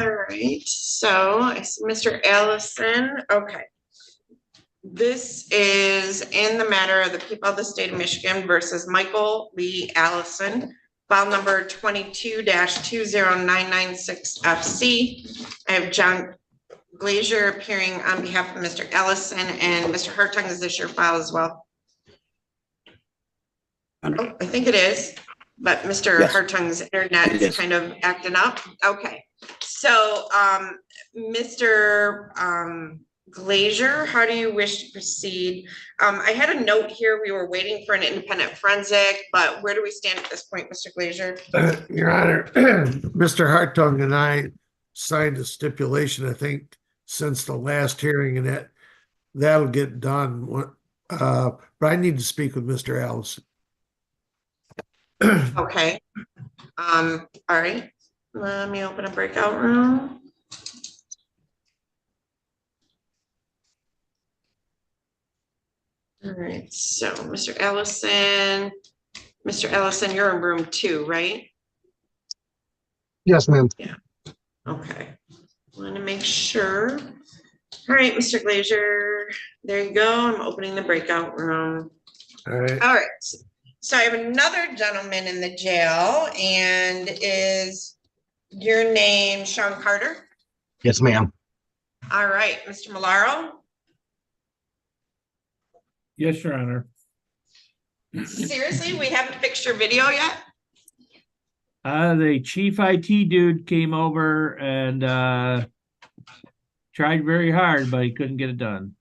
All right, so I see Mr. Allison. Okay. This is in the matter of the people of the state of Michigan versus Michael Lee Allison, file number 22-20996FC. I have John Glazier appearing on behalf of Mr. Allison, and Mr. Hartung, is this your file as well? Oh, I think it is, but Mr. Yes. Hartung's internet is kind of acting up. Okay, so Mr. Glazier, how do you wish to proceed? I had a note here, we were waiting for an independent forensic, but where do we stand at this point, Mr. Glazier? Your Honor, Mr. Hartung and I signed a stipulation, I think, since the last hearing, and that'll get done. But I need to speak with Mr. Allison. Okay. All right. Let me open a breakout room. All right, so Mr. Allison, you're in room 2, right? Yes, ma'am. Yeah. Okay. Want to make sure. All right, Mr. Glazier, there you go. I'm opening the breakout room. All right. All right. So I have another gentleman in the jail, and is your name Sean Carter? Yes, ma'am. All right, Mr. Malaro? Yes, Your Honor. Seriously, we haven't fixed your video yet? The chief IT dude came over and tried very hard, but he couldn't get it done.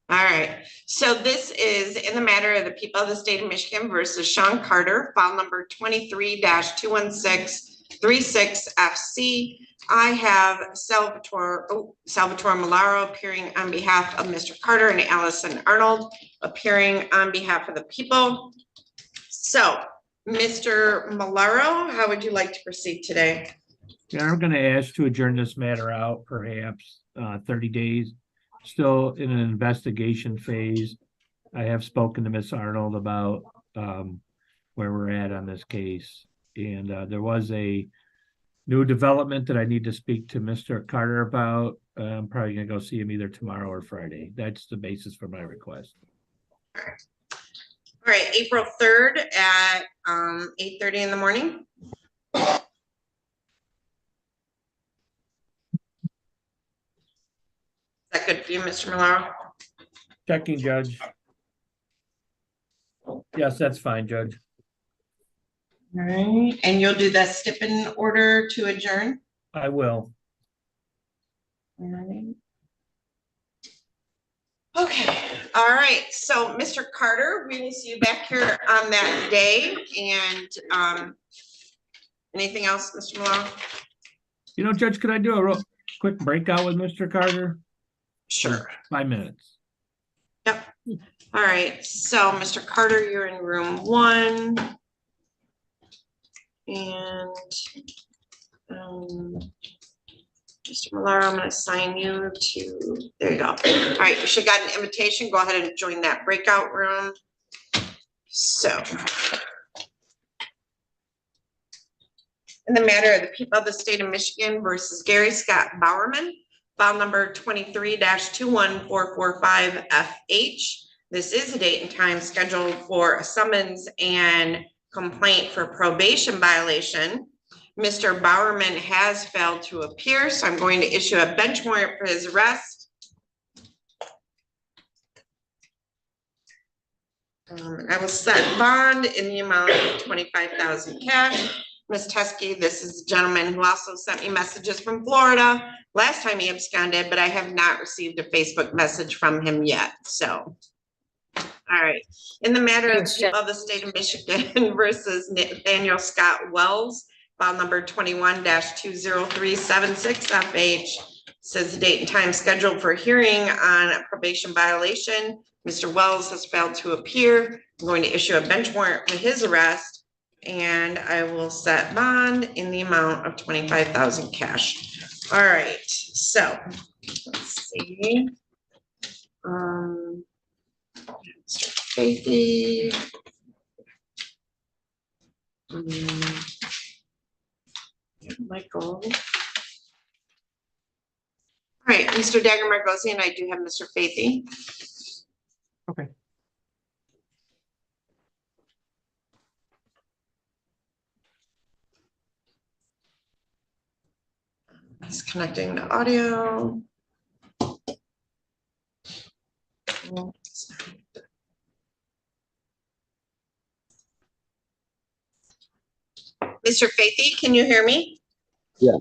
All right, so this is in the matter of the people of the state of Michigan versus Sean Carter, file number 23-21636FC. I have Salvatore Malaro appearing on behalf of Mr. Carter and Allison Arnold appearing on behalf of the people. So, Mr. Malaro, how would you like to proceed today? Yeah, I'm going to ask to adjourn this matter out perhaps 30 days. Still in an investigation phase. I have spoken to Miss Arnold about where we're at on this case. And there was a new development that I need to speak to Mr. Carter about. I'm probably going to go see him either tomorrow or Friday. That's the basis for my request. All right, April 3rd at 8:30 in the morning. Is that good for you, Mr. Malaro? Checking, Judge. Yes, that's fine, Judge. All right, and you'll do the stipend order to adjourn? I will. All right. Okay, all right, so Mr. Carter, we will see you back here on that day, and anything else, Mr. Malone? You know, Judge, could I do a real quick breakout with Mr. Carter? Sure. 5 minutes. Yep. All right, so Mr. Carter, you're in room 1. And Mr. Malaro, I'm going to assign you to, there you go. All right, you should have got an invitation. Go ahead and join that breakout room. So, in the matter of the people of the state of Michigan versus Gary Scott Bowerman, file number 23-21445FH. This is a date and time scheduled for a summons and complaint for probation violation. Mr. Bowerman has failed to appear, so I'm going to issue a bench warrant for his arrest. I will set bond in the amount of $25,000 cash. Ms. Teskey, this is the gentleman who also sent me messages from Florida. Last time he absconded, but I have not received a Facebook message from him yet. So, all right. In the matter of the state of Michigan versus Nathaniel Scott Wells, file number 21-20376FH, says the date and time scheduled for hearing on a probation violation. Mr. Wells has failed to appear. I'm going to issue a bench warrant for his arrest, and I will set bond in the amount of $25,000 cash. All right, so let's see. Mr. Faithy. Michael. Mr. Dagger Margosian, I do have Mr. Faithy. Okay. He's connecting the audio. Mr. Faithy, can you hear me? Yes.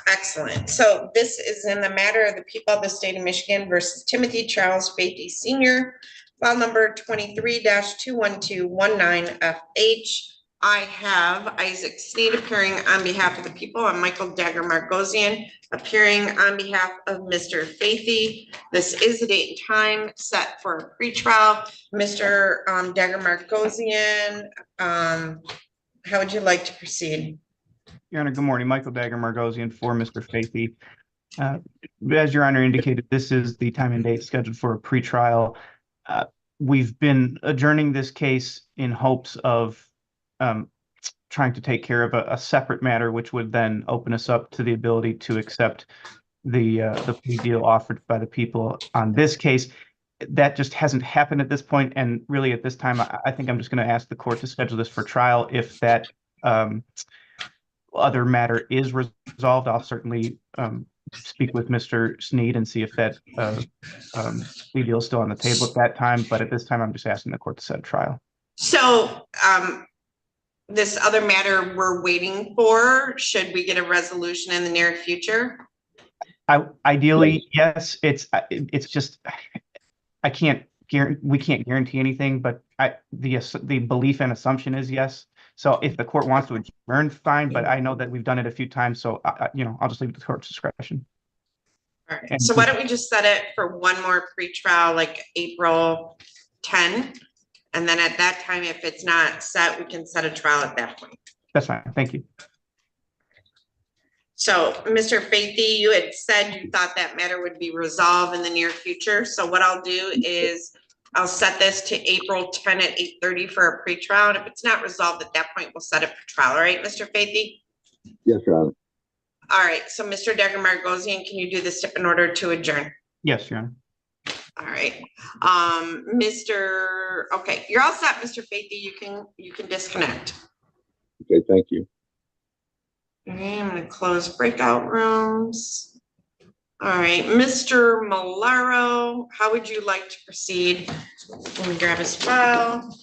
Excellent. So this is in the matter of the people of the state of Michigan versus Timothy Charles Faithy Senior, file number 23-21219FH. I have Isaac Sneed appearing on behalf of the people and Michael Dagger Margosian appearing on behalf of Mr. Faithy. This is the date and time set for a pretrial. Mr. Dagger Margosian, how would you like to proceed? Your Honor, good morning. Michael Dagger Margosian for Mr. Faithy. As Your Honor indicated, this is the time and date scheduled for a pretrial. We've been adjourning this case in hopes of trying to take care of a separate matter, which would then open us up to the ability to accept the plea deal offered by the people on this case. That just hasn't happened at this point, and really at this time, I think I'm just going to ask the court to schedule this for trial. If that other matter is resolved, I'll certainly speak with Mr. Sneed and see if that plea deal is still on the table at that time. But at this time, I'm just asking the court to set a trial. So this other matter we're waiting for, should we get a resolution in the near future? Ideally, yes. It's just we can't guarantee anything, but the belief and assumption is yes. So if the court wants to adjourn, fine, but I know that we've done it a few times, so I'll just leave it to the court's discretion. All right, so why don't we just set it for one more pretrial, like April 10? And then at that time, if it's not set, we can set a trial at that point. That's fine, thank you. So, Mr. Faithy, you had said you thought that matter would be resolved in the near future. So what I'll do is I'll set this to April 10 at 8:30 for a pretrial. And if it's not resolved at that point, we'll set it for trial. All right, Mr. Faithy? Yes, Your Honor. All right, so Mr. Dagger Margosian, can you do the step in order to adjourn? Yes, Your Honor. All right, okay, you're all set, Mr. Faithy. You can disconnect. Okay, thank you. Okay, I'm gonna close breakout rooms. All right, Mr. Malaro, how would you like to proceed? Let me grab his file.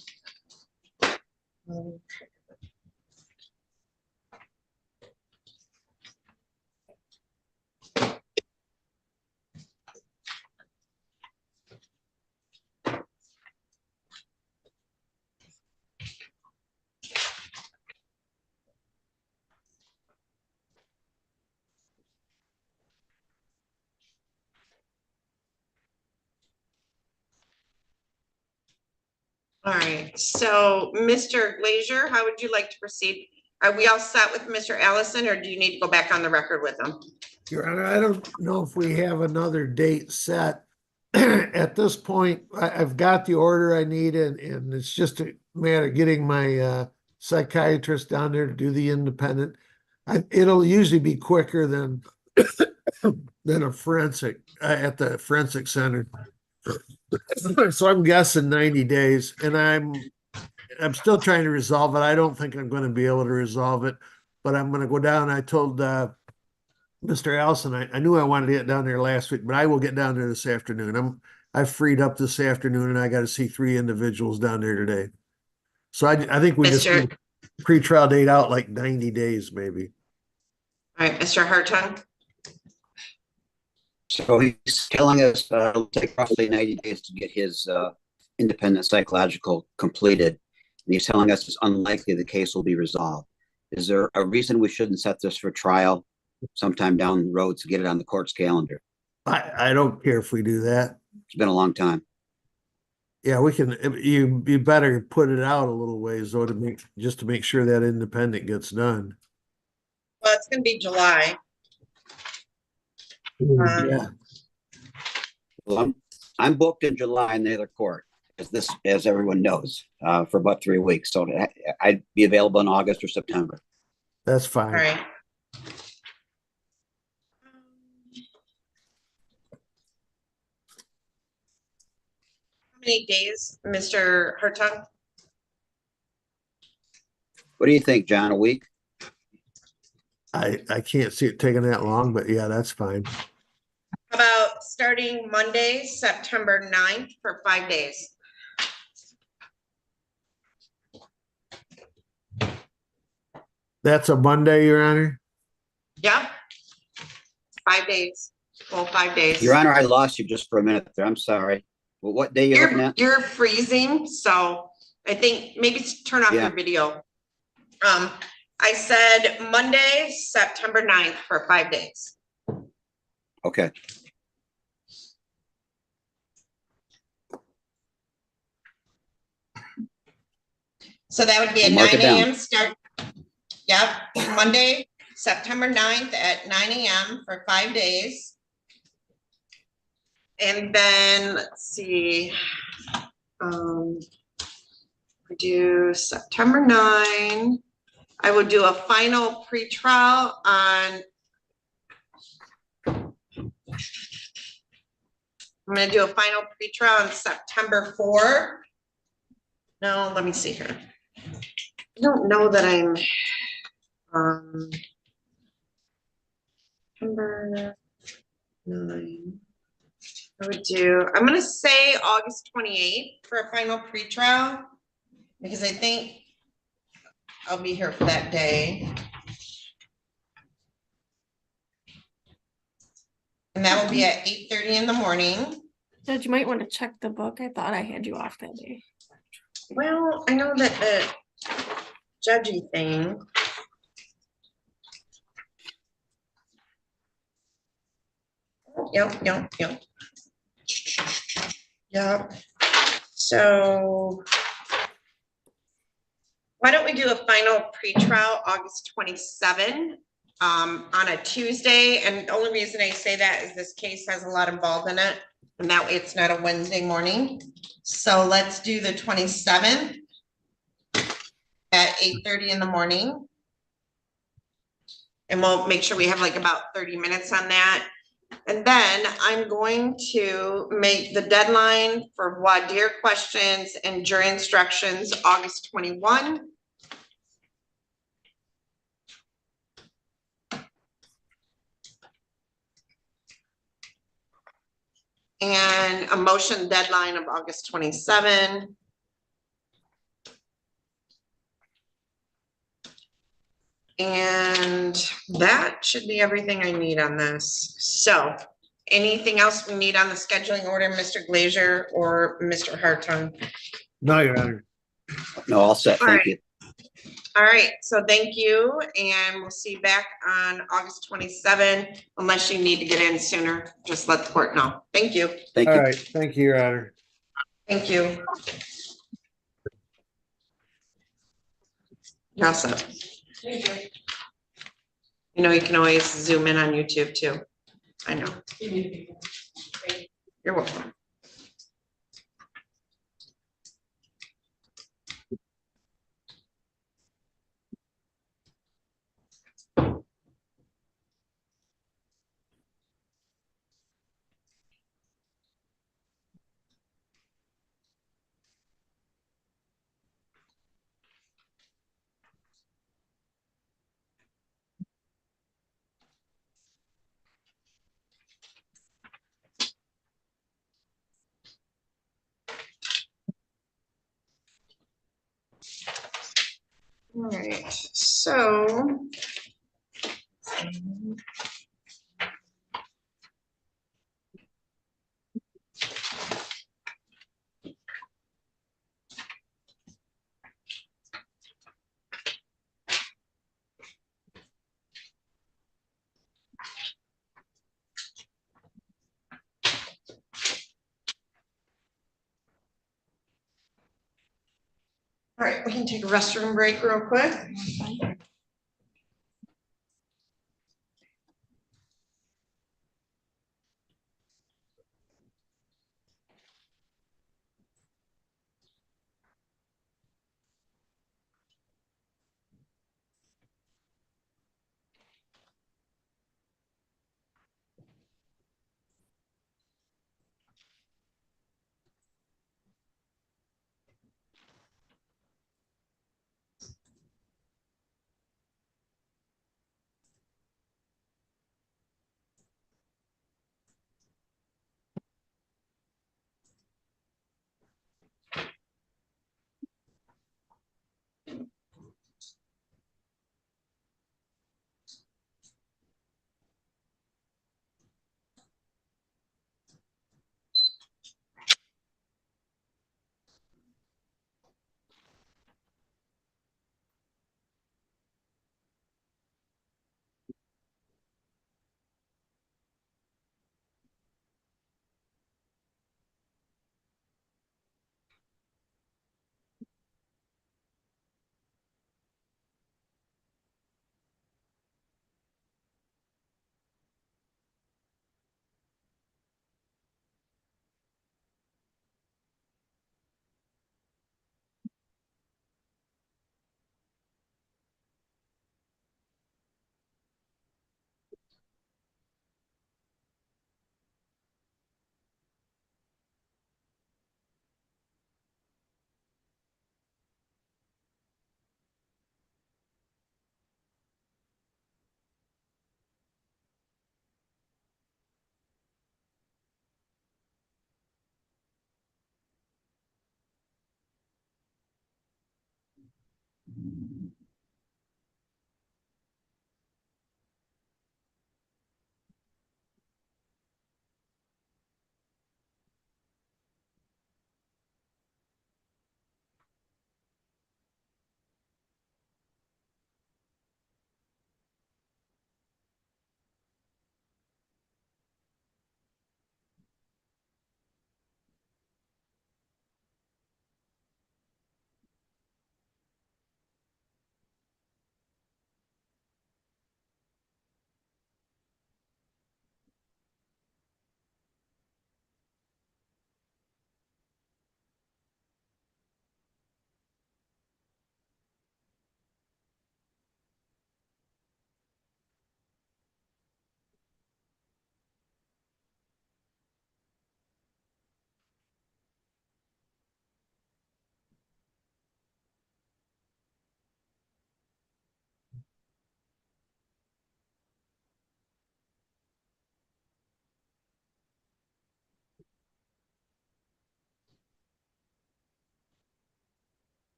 All right, so Mr. Glazier, how would you like to proceed? Are we all set with Mr. Allison, or do you need to go back on the record with him? Your Honor, I don't know if we have another date set. At this point, I've got the order I need, and it's just a matter of getting my psychiatrist down there to do the independent. It'll usually be quicker than a forensic at the forensic center. So I'm guessing 90 days, and I'm still trying to resolve it. I don't think I'm going to be able to resolve it, but I'm going to go down. I told Mr. Allison, I knew I wanted to get down there last week, but I will get down there this afternoon. I've freed up this afternoon, and I got to see 3 individuals down there today. So I think we just need a pre-trial date out like 90 days, maybe. All right, Mr. Hartung. So he's telling us it'll take roughly 90 days to get his independent psychological completed. And he's telling us it's unlikely the case will be resolved. Is there a reason we shouldn't set this for trial sometime down the road to get it on the court's calendar? I don't care if we do that. It's been a long time. Yeah, we can. You better put it out a little ways though to make sure that independent gets done. Well, it's going to be July. Yeah. Well, I'm booked in July in the other court, as everyone knows, for about 3 weeks. So I'd be available in August or September. That's fine. All right. many days, Mr. Hartung? What do you think, John? A week? I can't see it taking that long, but yeah, that's fine. How about starting Monday, September 9th for 5 days? That's a Monday, Your Honor? Yep. 5 days, full 5 days. Your Honor, I lost you just for a minute there. I'm sorry. Well, what day are you looking at? You're freezing, so I think maybe turn off Yeah. your video. I said Monday, September 9th for 5 days. Okay. So that would be a I'll mark 9 it down. AM start. Yep, Monday, September 9th at 9 AM for 5 days. And then, let's see. We do September 9. I will do a final pretrial on. I'm gonna do a final pretrial on September 4. No, let me see here. I don't know that I'm, September 9. I'm gonna say August 28th for a final pretrial, because I think I'll be here for that day. And that will be at 8:30 in the morning. Judge, you might want to check the book. I thought I had you off that day. Well, I know that the judgy thing. Yep. Yep. So why don't we do a final pretrial August 27 on a Tuesday? And the only reason I say that is this case has a lot involved in it, and that way it's not a Wednesday morning. So let's do the 27th at 8:30 in the morning. And we'll make sure we have like about 30 minutes on that. And then I'm going to make the deadline for voir dire questions and jury instructions August 21. And a motion deadline of August 27. And that should be everything I need on this. So anything else we need on the scheduling order, Mr. Glazier or Mr. Hartung? No, Your Honor. No, all set. All Thank right. you. All right, so thank you, and we'll see you back on August 27. Unless you need to get in sooner, just let the court know. Thank you. Thank All you. right, thank you, Your Honor. Thank you. You're all set. You know, you can always zoom in on YouTube too. I know. You're welcome. All right, so. All right, we can take a restroom break real quick.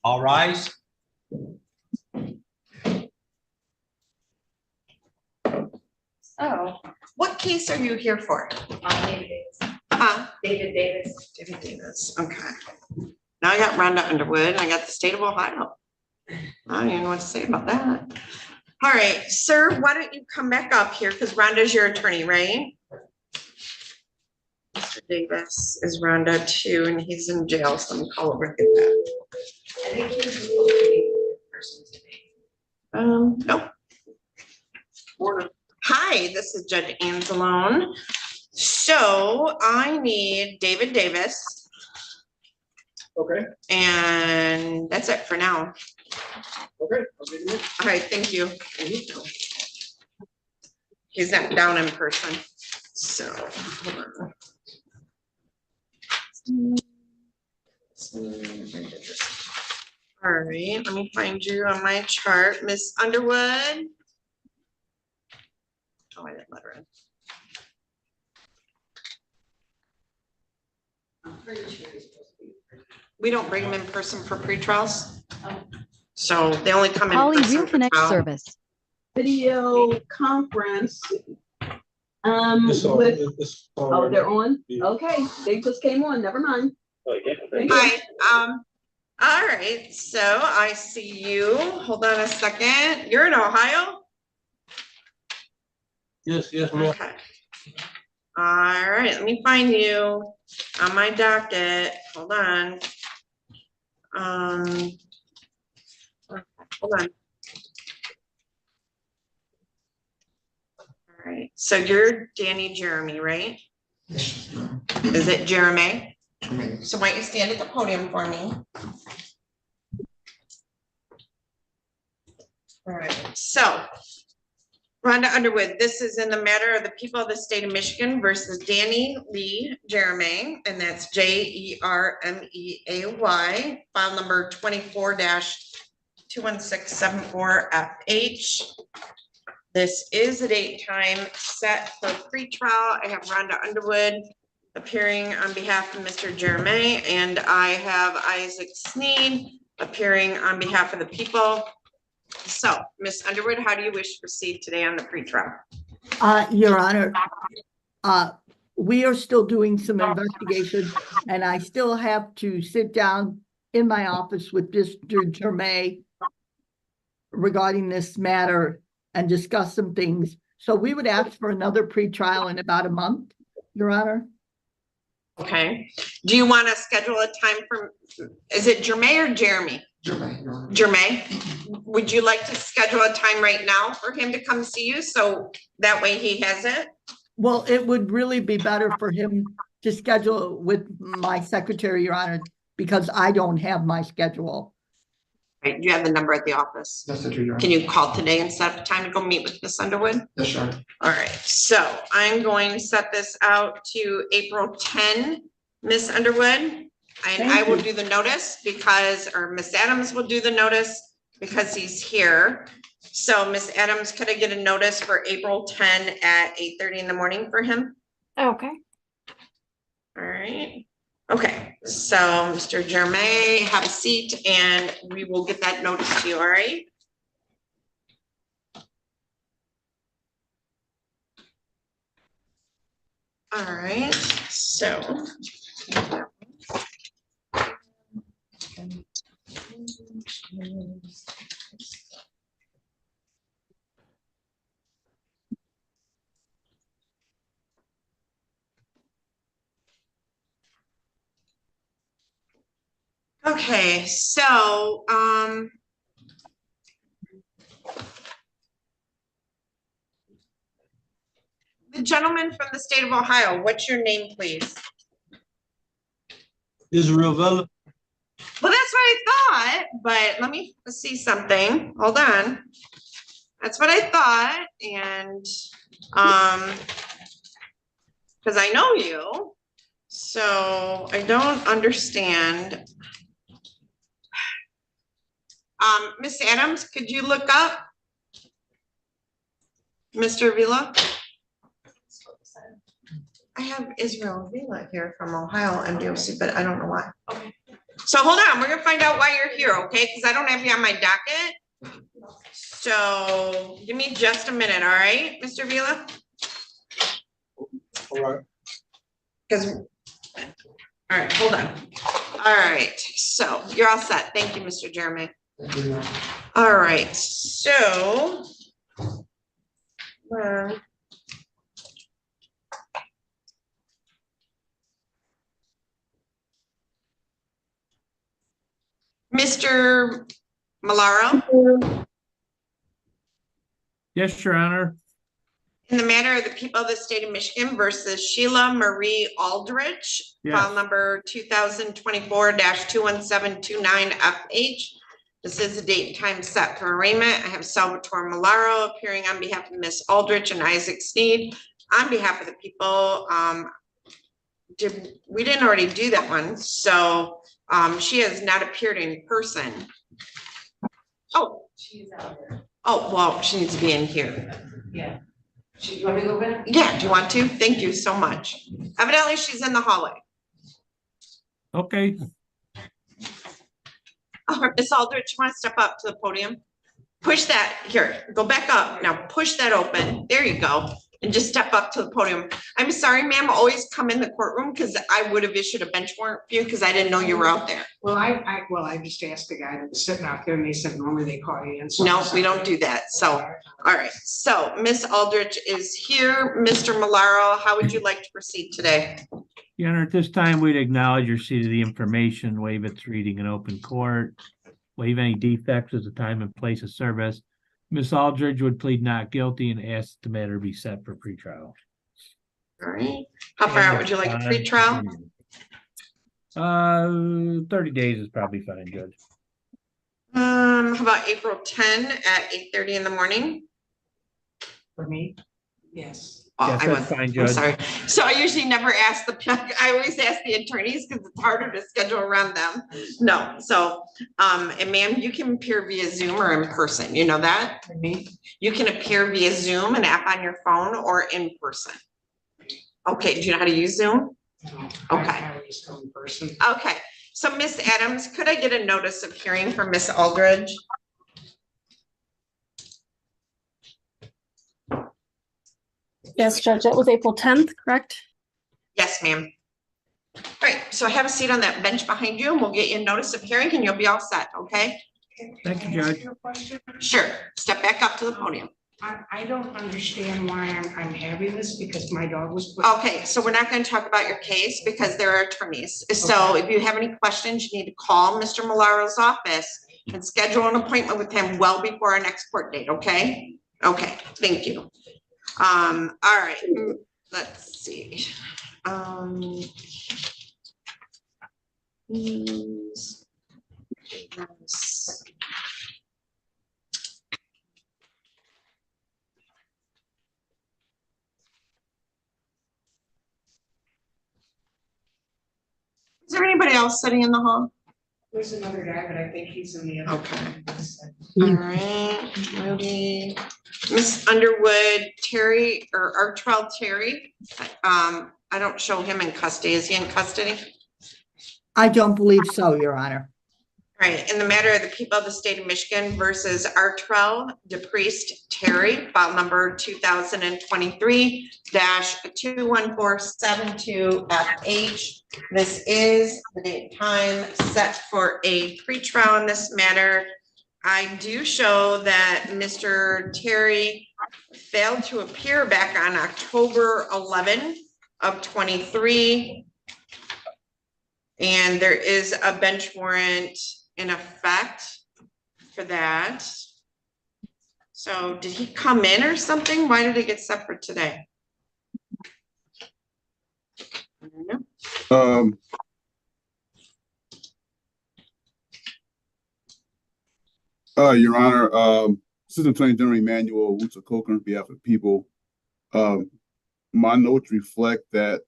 All rise. Oh, what case are you here for? David Davis. David Davis. David Davis, okay. Now I got Rhonda Underwood and I got the state of Ohio. I don't even know what to say about that. All right, sir, why don't you come back up here because Rhonda's your attorney, right? Mr. Davis is Rhonda too, and he's in jail, so let me call over and get that. I think he was supposed to be in person today. Nope. Hi, this is Judge Anzalone. So I need David Davis. Okay. And that's it for now. Okay. All right, thank you. He's not down in person, so. Hold on. All right, let me find you on my chart, Miss Underwood. Oh, I didn't let her in. We don't bring them in person for pre-trials. So they only come in Holly, person real for connect trial. service. Video conference. Oh, they're on? Okay, they just came on, never mind. Thank you. Hi, all right, so I see you. Hold on a second. You're in Ohio? Yes, ma'am. Okay. All right, let me find you on my docket. Hold on. Hold on. All right, so you're Danny Jeremy, right? Is it Jeremy? So why don't you stand at the podium for me? All right, so Rhonda Underwood, this is in the matter of the people of the state of Michigan versus Danny Lee Jeremy, and that's Jermeay, file number 24-21674FH. This is a date time set for pretrial. I have Rhonda Underwood appearing on behalf of Mr. Jeremy, and I have Isaac Sneed appearing on behalf of the people. So, Ms. Underwood, how do you wish to proceed today on the pretrial? Your Honor, we are still doing some investigation, and I still have to sit down in my office with Mr. Germain regarding this matter and discuss some things. So we would ask for another pretrial in about a month, Your Honor. Okay, do you want to schedule a time for, is it Jermaine or Jeremy? Jermaine, would you like to schedule a time right now for him to come see you, so that way he has it? Well, it would really be better for him to schedule with my secretary, Your Honor, because I don't have my schedule. Right, you have the number at the office. Yes, I do, Your Honor. Can you call today and set up a time to go meet with Ms. Underwood? Yes, sure. All right, so I'm going to set this out to April 10, Ms. Underwood. And I will do the notice because, or Ms. Adams will do the notice because he's here. So Ms. Adams, could I get a notice for April 10 at 8:30 in the morning for him? Okay. All right. Okay, so Mr. Germain, have a seat and we will get that notice to you, all right? All right, so. Okay, so, the gentleman from the state of Ohio, what's your name, please? Israel Villa. Well, that's what I thought, but let me see something. Hold on. That's what I thought, and, because I know you, so I don't understand. Miss Adams, could you look up Mr. Vila? I have Israel Vila here from Ohio MDOC, but I don't know why. Okay. So hold on, we're gonna find out why you're here, okay? Because I don't have you on my docket. So give me just a minute, all right, Mr. Vila? All right. Because, all right, hold on. All right, so you're all set. Thank you, Mr. Jeremy. Thank you, Your Honor. All right, so. Mr. Malaro, Yes, Your Honor. in the matter of the people of the state of Michigan versus Sheila Marie Aldrich, file Yes. number 2024-21729FH. This is the date and time set for arraignment. I have Salvatore Malaro appearing on behalf of Miss Aldrich and Isaac Sneed on behalf of the people. We didn't already do that one, so she has not appeared in person. Oh, She's out there. oh, well, she needs to be in here. Yeah. You want me to go back? Yeah, do you want to? Thank you so much. Evidently, she's in the hallway. Okay. Miss Aldrich, you want to step up to the podium? Push that, here, go back up. Now push that open. There you go. And just step up to the podium. I'm sorry, ma'am, always come in the courtroom because I would have issued a bench warrant for you because I didn't know you were out there. Well, I just asked the guy that was sitting out there and they said normally they call you in. So No, we don't do that. So, all right. So Miss Aldrich is here. Mr. Malaro, how would you like to proceed today? Your Honor, at this time, we'd acknowledge receipt of the information, waive its reading in open court, waive any defects at the time and place of service. Ms. Aldridge would plead not guilty and ask the matter be set for pretrial. All right. How far out would you like a pretrial? 30 days is probably fine, Judge. How about April 10 at 8:30 in the morning? for me, yes. Oh, Yes, I that's was, fine, I'm Judge. sorry. So I usually never ask I always ask the attorneys because it's harder to schedule around them. No, so, and ma'am, you can appear via Zoom or in person, you know that? You can appear via Zoom, an app on your phone, or in person. Okay, do you know how to use Zoom? Okay. I always go in person. Okay, so Miss Adams, could I get a notice of hearing from Miss Aldridge? Yes, Judge, that was April 10th, correct? Yes, ma'am. All right, so have a seat on that bench behind you and we'll get you a notice of hearing and you'll be all set, okay? Thank you, Can I ask Judge. you a question? Sure, step back up to the podium. I don't understand why I'm having this because my dog was. Okay, so we're not gonna talk about your case because there are attorneys. So if you have any questions, you need to call Mr. Malaro's office and schedule an appointment with him well before our next court date, okay? Okay, thank you. All right, let's see. Is there anybody else sitting in the hall? There's another guy, but I think he's in the other. Okay. All right, Moody, Miss Underwood, Terry, or Artrell Terry. I don't show him in custody. Is he in custody? I don't believe so, Your Honor. All right, in the matter of the people of the state of Michigan versus Artrell DePriest Terry, file number 2023-21472FH. This is the date and time set for a pretrial in this matter. I do show that Mr. Terry failed to appear back on October 11 of 23. And there is a bench warrant in effect for that. So did he come in or something? Why did it get set for today? I don't know. Your Honor, Assistant Attorney General Emmanuel Coker on behalf of the people. My notes reflect that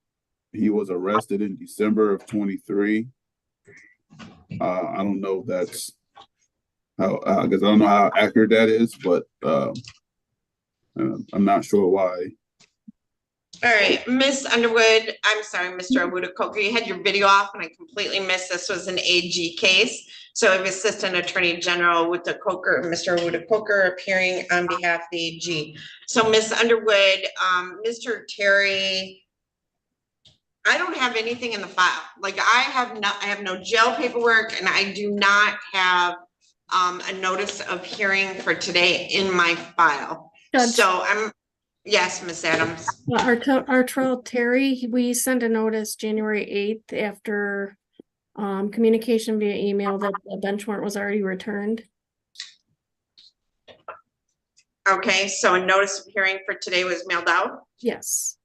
he was arrested in December of 23. I don't know if that's how, because I don't know how accurate that is, but I'm not sure why. All right, Miss Underwood, I'm sorry, Mr. Coker, you had your video off and I completely missed this was an AG case. So if Assistant Attorney General Coker, Mr. Coker appearing on behalf of the AG. So Miss Underwood, Mr. Terry, I don't have anything in the file. Like I have no jail paperwork and I do not have a notice of hearing for today in my file. Judge. So yes, Miss Adams. Artrell Terry, we sent a notice January 8th after communication via email that the bench warrant was already returned. Okay, so a notice of hearing for today was mailed out? Yes.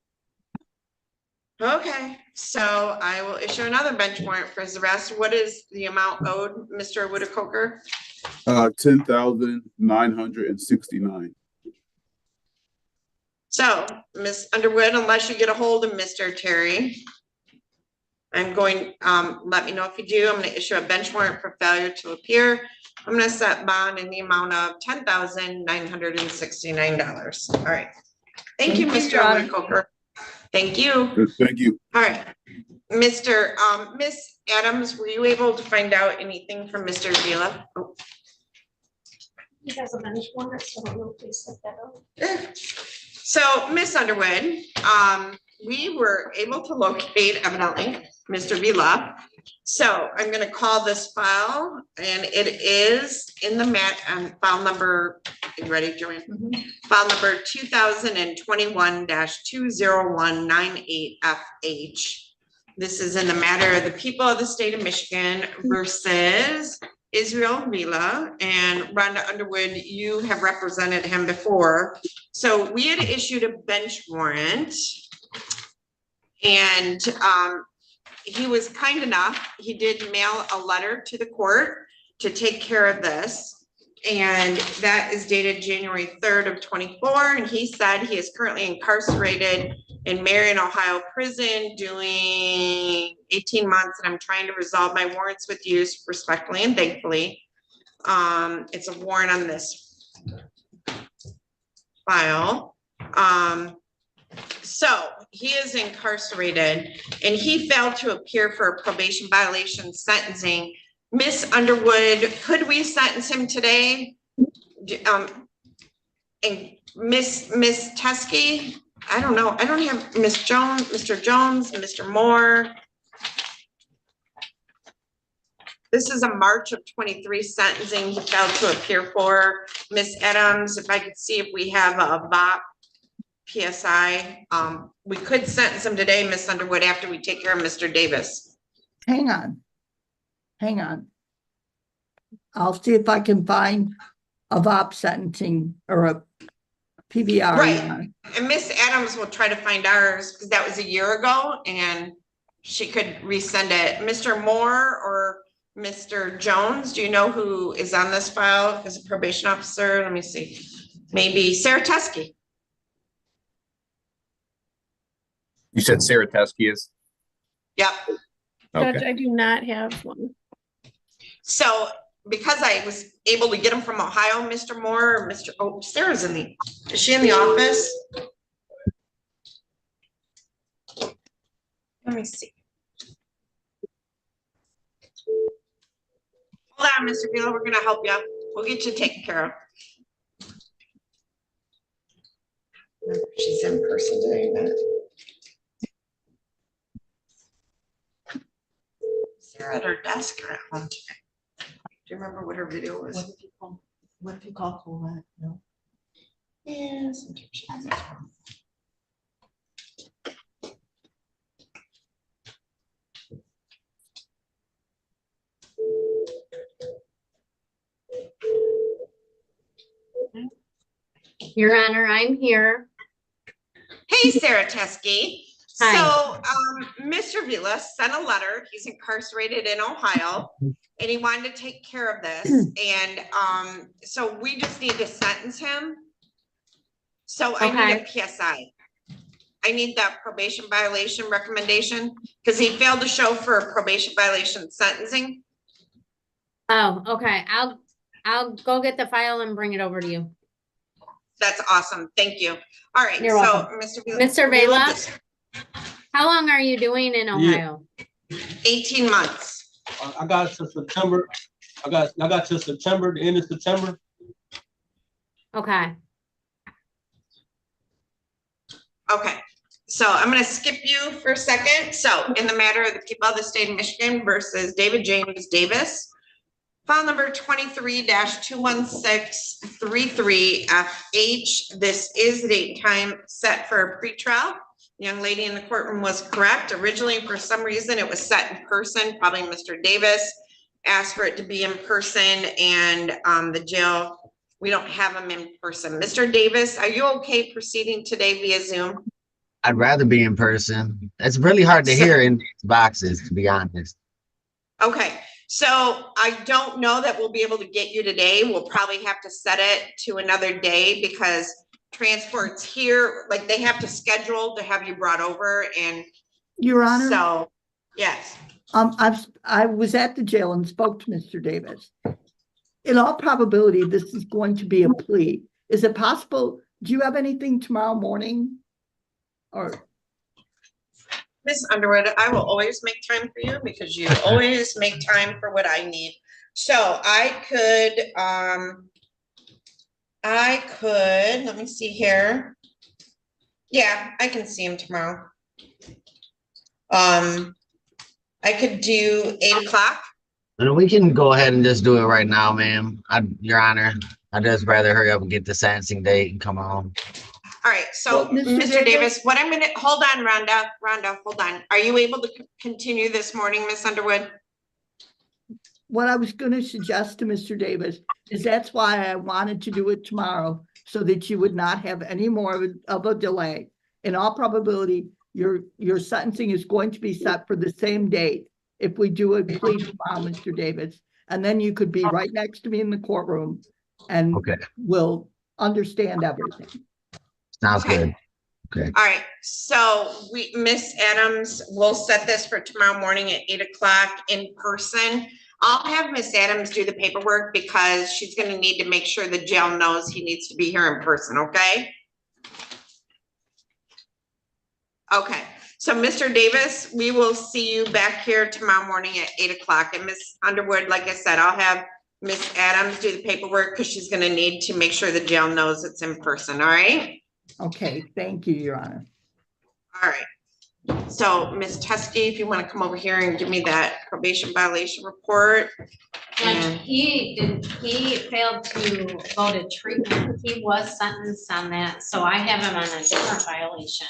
Okay, so I will issue another bench warrant for his arrest. What is the amount owed, Mr. Coker? $10,969. So, Miss Underwood, unless you get a hold of Mr. Terry, I'm going, let me know if you do. I'm gonna issue a bench warrant for failure to appear. I'm gonna set bond in the amount of $10,969. All right. Thank you, Mr. Coker. Thank you. Thank you. All right. Miss Adams, were you able to find out anything from Mr. Vila? Oh. He has a bench warrant, so I don't know if they set that up. So, Miss Underwood, we were able to locate evidently Mr. Vila. So I'm going to call this file and it is in the file number, are you ready, Joanne? File number 2021-20198FH. This is in the matter of the people of the state of Michigan versus Israel Vila, and Rhonda Underwood, you have represented him before. So we had issued a bench warrant and he was kind enough, he did mail a letter to the court to take care of this. and that is dated January 3rd of 24. And he said he is currently incarcerated in Marion, Ohio prison doing 18 months. And I'm trying to resolve my warrants with you respectfully and thankfully. It's a warrant on this file. So he is incarcerated and he failed to appear for a probation violation sentencing. Miss Underwood, could we sentence him today? And Miss Teskey, I don't know. I don't have Miss Jones, Mr. Jones, Mr. Moore. This is a March of 23 sentencing he failed to appear for. Miss Adams, if I could see if we have a VOP PSI. We could sentence him today, Miss Underwood, after we take care of Mr. Davis. Hang on. Hang on. I'll see if I can find a VOP sentencing or a PBR. Right. And Miss Adams will try to find ours because that was a year ago and she could resend it. Mr. Moore or Mr. Jones, do you know who is on this file as a probation officer? Let me see. Maybe Sarah Teskey. You said Sarah Teskey is? Yep. Judge, Okay. I do not have one. So because I was able to get him from Ohio, Mr. Moore or Mr. Oh, Sarah's is she in the office? Let me see. Hold on, Mr. Vila, we're gonna help you. We'll get you taken care of. She's in person today, but. Sarah at her desk or at home today? Do you remember what her video was? What if you call Colette? No. Yeah, sometimes she has it. Your Honor, I'm here. Hey, Sarah Teskey. Hi. So, Mr. Vila sent a letter. He's incarcerated in Ohio and he wanted to take care of this. And, so we just need to sentence him. So I need a PSI. I need that probation violation recommendation because he failed to show for a probation violation sentencing. Oh, okay. I'll go get the file and bring it over to you. That's awesome. Thank you. All right. You're So, welcome. Mr. Vila, how long are you doing in Ohio? 18 months. I got to September. I got to September, the end of September. Okay. Okay. So I'm going to skip you for a second. So in the matter of the people of the state of Michigan versus David James Davis, file number 23-21633FH. This is the date and time set for a pretrial. The young lady in the courtroom was correct. Originally, for some reason, it was set in person. Probably Mr. Davis asked for it to be in person, and the jail, we don't have him in person. Mr. Davis, are you okay proceeding today via Zoom? I'd rather be in person. It's really hard to hear in these boxes, to be honest. Okay, so I don't know that we'll be able to get you today. We'll probably have to set it to another day because transports here, like they have to schedule to have you brought over and. Your Honor. So, yes. I was at the jail and spoke to Mr. Davis. In all probability, this is going to be a plea. Is it possible? Do you have anything tomorrow morning? Or Miss Underwood, I will always make time for you because you always make time for what I need. So I could, let me see here. Yeah, I can see him tomorrow. I could do 8 o'clock. And we can go ahead and just do it right now, ma'am. Your Honor, I'd just rather hurry up and get the sentencing date and come home. All right, so Mr. Davis, what I'm gonna, hold on, Rhonda, hold on. Are you able to continue this morning, Miss Underwood? what I was going to suggest to Mr. Davis is that's why I wanted to do it tomorrow, so that you would not have any more of a delay. In all probability, your sentencing is going to be set for the same date if we do a plea tomorrow, Mr. Davis. And then you could be right next to me in the courtroom and Okay, will understand everything. sounds Okay. good. Okay. All right, so Miss Adams, we'll set this for tomorrow morning at 8 o'clock in person. I'll have Miss Adams do the paperwork because she's gonna need to make sure the jail knows he needs to be here in person, okay? Okay, so Mr. Davis, we will see you back here tomorrow morning at 8 o'clock. And Miss Underwood, like I said, I'll have Miss Adams do the paperwork because she's gonna need to make sure the jail knows it's in person, all right? Okay, thank you, Your Honor. All right. So Ms. Teskey, if you want to come over here and give me that probation violation report. Judge, he failed to go to treatment. He was sentenced on that, so I have him on a different violation.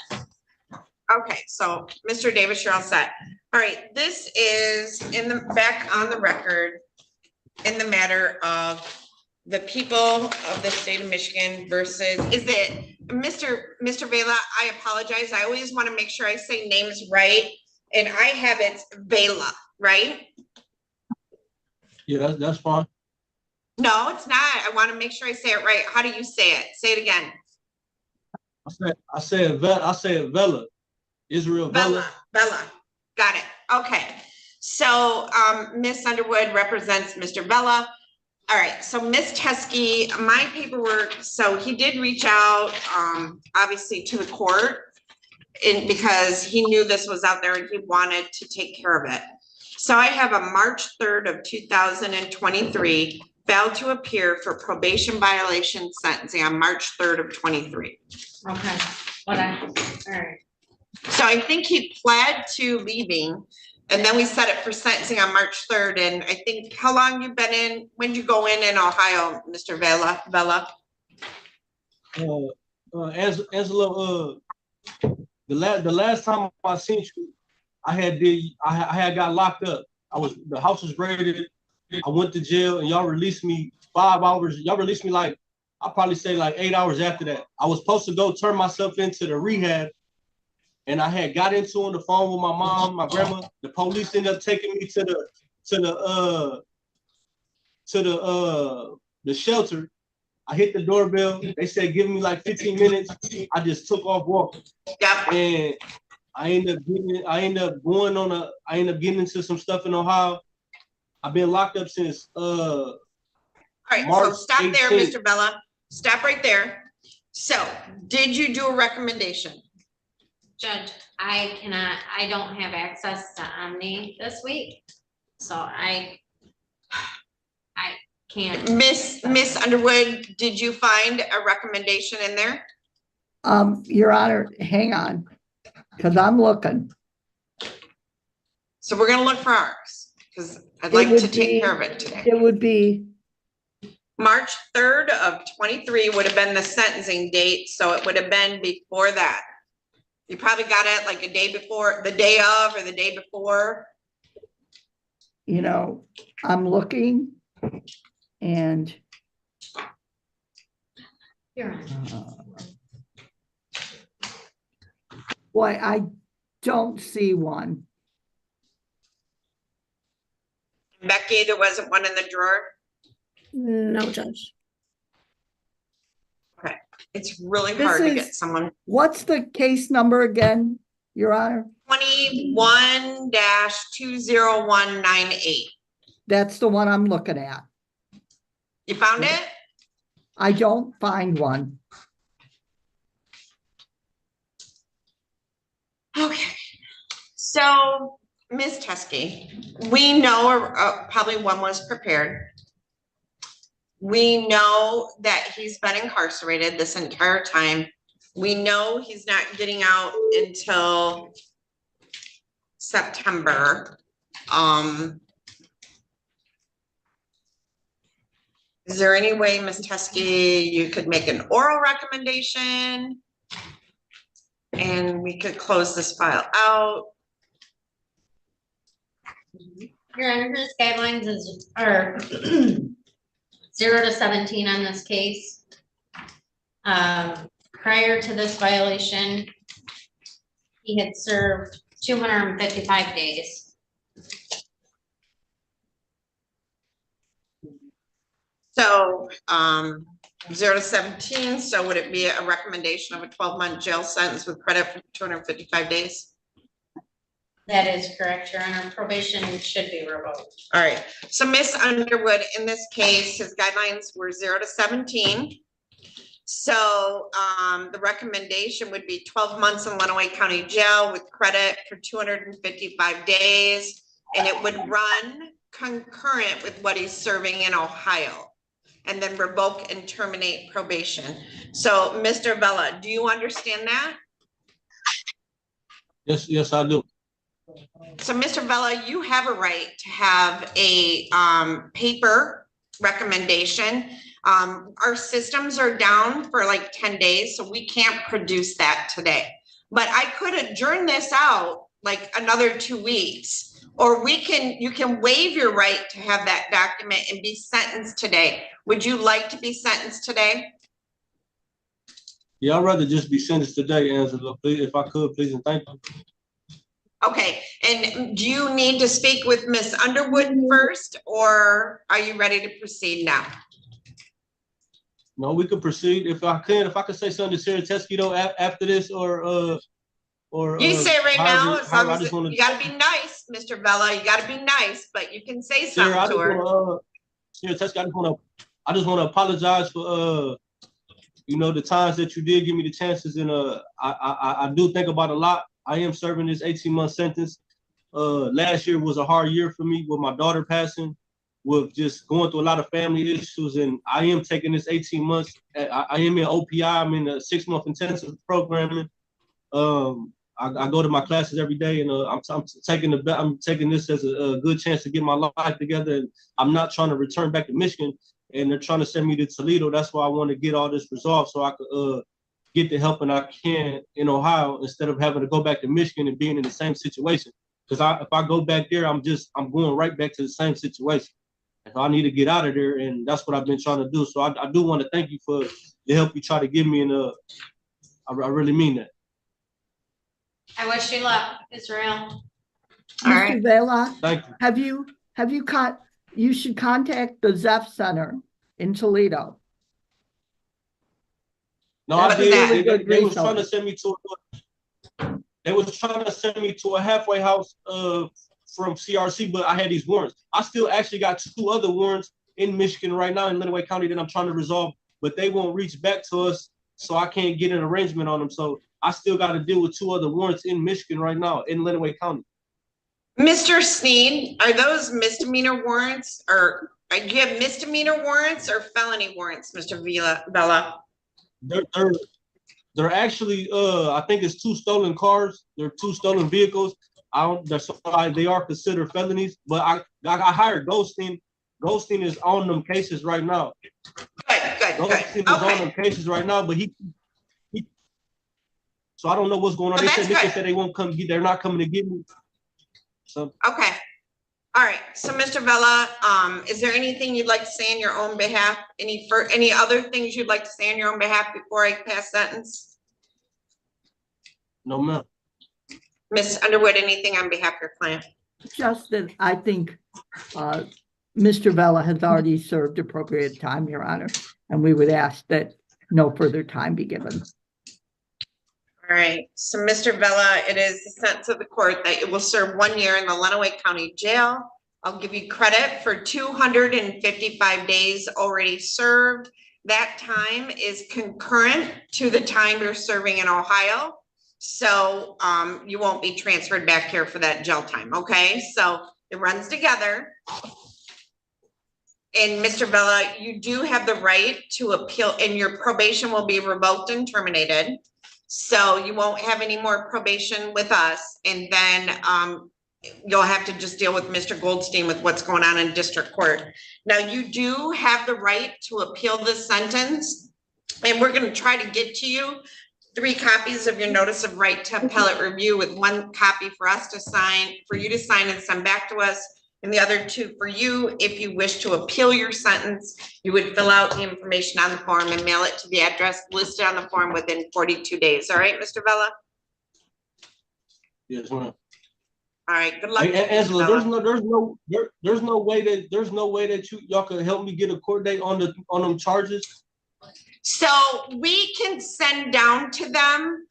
Okay, so Mr. Davis, you're all set. All right, this is in the back on the record in the matter of the people of the state of Michigan versus, is it Mr. Vela? I apologize. I always want to make sure I say names right. And I have it's Vela, right? Yeah, that's fine. No, it's not. I want to make sure I say it right. How do you say it? Say it again. I say it Vela. Israel Vela. Vela. Got it. Okay. So Miss Underwood represents Mr. Vela. All right, so Miss Teskey, my paperwork, so he did reach out, obviously to the court because he knew this was out there and he wanted to take care of it. So I have a March 3rd of 2023 failed to appear for probation violation sentencing on March 3rd of 23. Okay, all right. So I think he pled to leaving. And then we set it for sentencing on March 3rd. And I think, how long you been in, when did you go in Ohio, Mr. Vela? Angela, the last time I seen you, I had got locked up. The house was raided. I went to jail and y'all released me 5 hours. Y'all released me like, I'll probably say like 8 hours after that. I was supposed to go turn myself into the rehab. And I had got into on the phone with my mom, my grandma. The police ended up taking me to the shelter. I hit the doorbell. They said, give me like 15 minutes. I just took off walking. And I ended up getting into some stuff in Ohio. I've been locked up since All right, March so stop 18th. there, Mr. Vela. Stop right there. So did you do a recommendation? Judge, I don't have access to Omni this week, so I can't. Miss Underwood, did you find a recommendation in there? Your Honor, hang on, because I'm looking. So we're gonna look for ours, because I'd like to take care of it today. It would be March 3rd of 23 would have been the sentencing date, so it would have been before that. You probably got it like a day before, the day of, or the day before. You know, I'm looking and You're on. boy, I don't see one. Becky, there wasn't one in the drawer? No, Judge. Okay, it's really This hard to is- get someone. What's the case number again, Your Honor? 21-20198. That's the one I'm looking at. You found it? I don't find one. Okay, so Ms. Teskey, we know probably one was prepared. We know that he's been incarcerated this entire time. We know he's not getting out until September. Is there any way, Ms. Teskey, you could make an oral recommendation? And we could close this file out. Your Honor, his guidelines are 0 to 17 on this case. Prior to this violation, he had served 255 days. So, 0 to 17, so would it be a recommendation of a 12-month jail sentence with credit for 255 days? That is correct, Your Honor. Probation should be revoked. All right, so Miss Underwood, in this case, his guidelines were 0 to 17. So, the recommendation would be 12 months in Lenawee County Jail with credit for 255 days. And it would run concurrent with what he's serving in Ohio. And then revoke and terminate probation. So, Mr. Vella, do you understand that? Yes, I do. So, Mr. Vella, you have a right to have a paper recommendation. Our systems are down for like 10 days, so we can't produce that today. But I could adjourn this out like another 2 weeks. Or you can waive your right to have that document and be sentenced today. Would you like to be sentenced today? Yeah, I'd rather just be sentenced today, Angela, please, if I could, please, and thank you. Okay, and do you need to speak with Miss Underwood first, or are you ready to proceed now? No, we could proceed. If I could say something to Sarah Teskey though, after this, or You say it right now, as long as wanna, you gotta be nice, Mr. Vella, you gotta be nice, but you can say Sarah, something to her. Sarah Teskey, I just wanna apologize for the times that you did give me the chances, and I do think about a lot. I am serving this 18-month sentence. Last year was a hard year for me with my daughter passing, with just going through a lot of family issues, and I am taking this 18 months. I am in OPI. I'm in a 6-month intensive programming. I go to my classes every day, and I'm taking this as a good chance to get my life together. And I'm not trying to return back to Michigan, and they're trying to send me to Toledo. That's why I want to get all this resolved so I could get the help I can in Ohio instead of having to go back to Michigan and being in the same situation. Because if I go back there, I'm going right back to the same situation. And so I need to get out of there, and that's what I've been trying to do. So I do want to thank you for the help you try to give me, and I really mean that. I wish you luck, Israel. All right. Mr. Vela, Thank you. you should contact the ZEF Center in Toledo. No, I did. Really They was trying to send me to a halfway house from CRC, but I had these warrants. I still actually got 2 other warrants in Michigan right now in Lenawee County that I'm trying to resolve, but they won't reach back to us, so I can't get an arrangement on them. So I still got to deal with 2 other warrants in Michigan right now in Lenawee County. Mr. Sneed, are those misdemeanor warrants, or do you have misdemeanor warrants or felony warrants, Mr. Vella? They're actually I think it's 2 stolen cars. They're 2 stolen vehicles. They are considered felonies, but I hired Goldstein. Goldstein is on them cases right now. Good. Goldstein is on them cases right now, but he so I don't know what's going on. They said they won't come. They're not coming to get me. So Okay. All right. So, Mr. Vella, is there anything you'd like to say on your own behalf? Any other things you'd like to say on your own behalf before I pass sentence? No, ma'am. Miss Underwood, anything on behalf of your client? Just that I think Mr. Vela has already served appropriate time, Your Honor, and we would ask that no further time be given. All right, so Mr. Vella, it is the sentence of the court that it will serve 1 year in the Lenawee County Jail. I'll give you credit for 255 days already served. That time is concurrent to the time you're serving in Ohio. So you won't be transferred back here for that jail time, okay? So it runs together. And Mr. Vella, you do have the right to appeal, and your probation will be revoked and terminated. So you won't have any more probation with us. And then you'll have to just deal with Mr. Goldstein with what's going on in district court. Now, you do have the right to appeal this sentence, and we're going to try to get to you 3 copies of your notice of right to appellate review, with 1 copy for us to sign, for you to sign and send back to us, and the other 2 for you. If you wish to appeal your sentence, you would fill out the information on the form and mail it to the address listed on the form within 42 days. All right, Mr. Vella? Yes, ma'am. All right, good luck. Hey, to you, Angela, Bella. there's no way that y'all could help me get a court date on them charges. So we can send down to them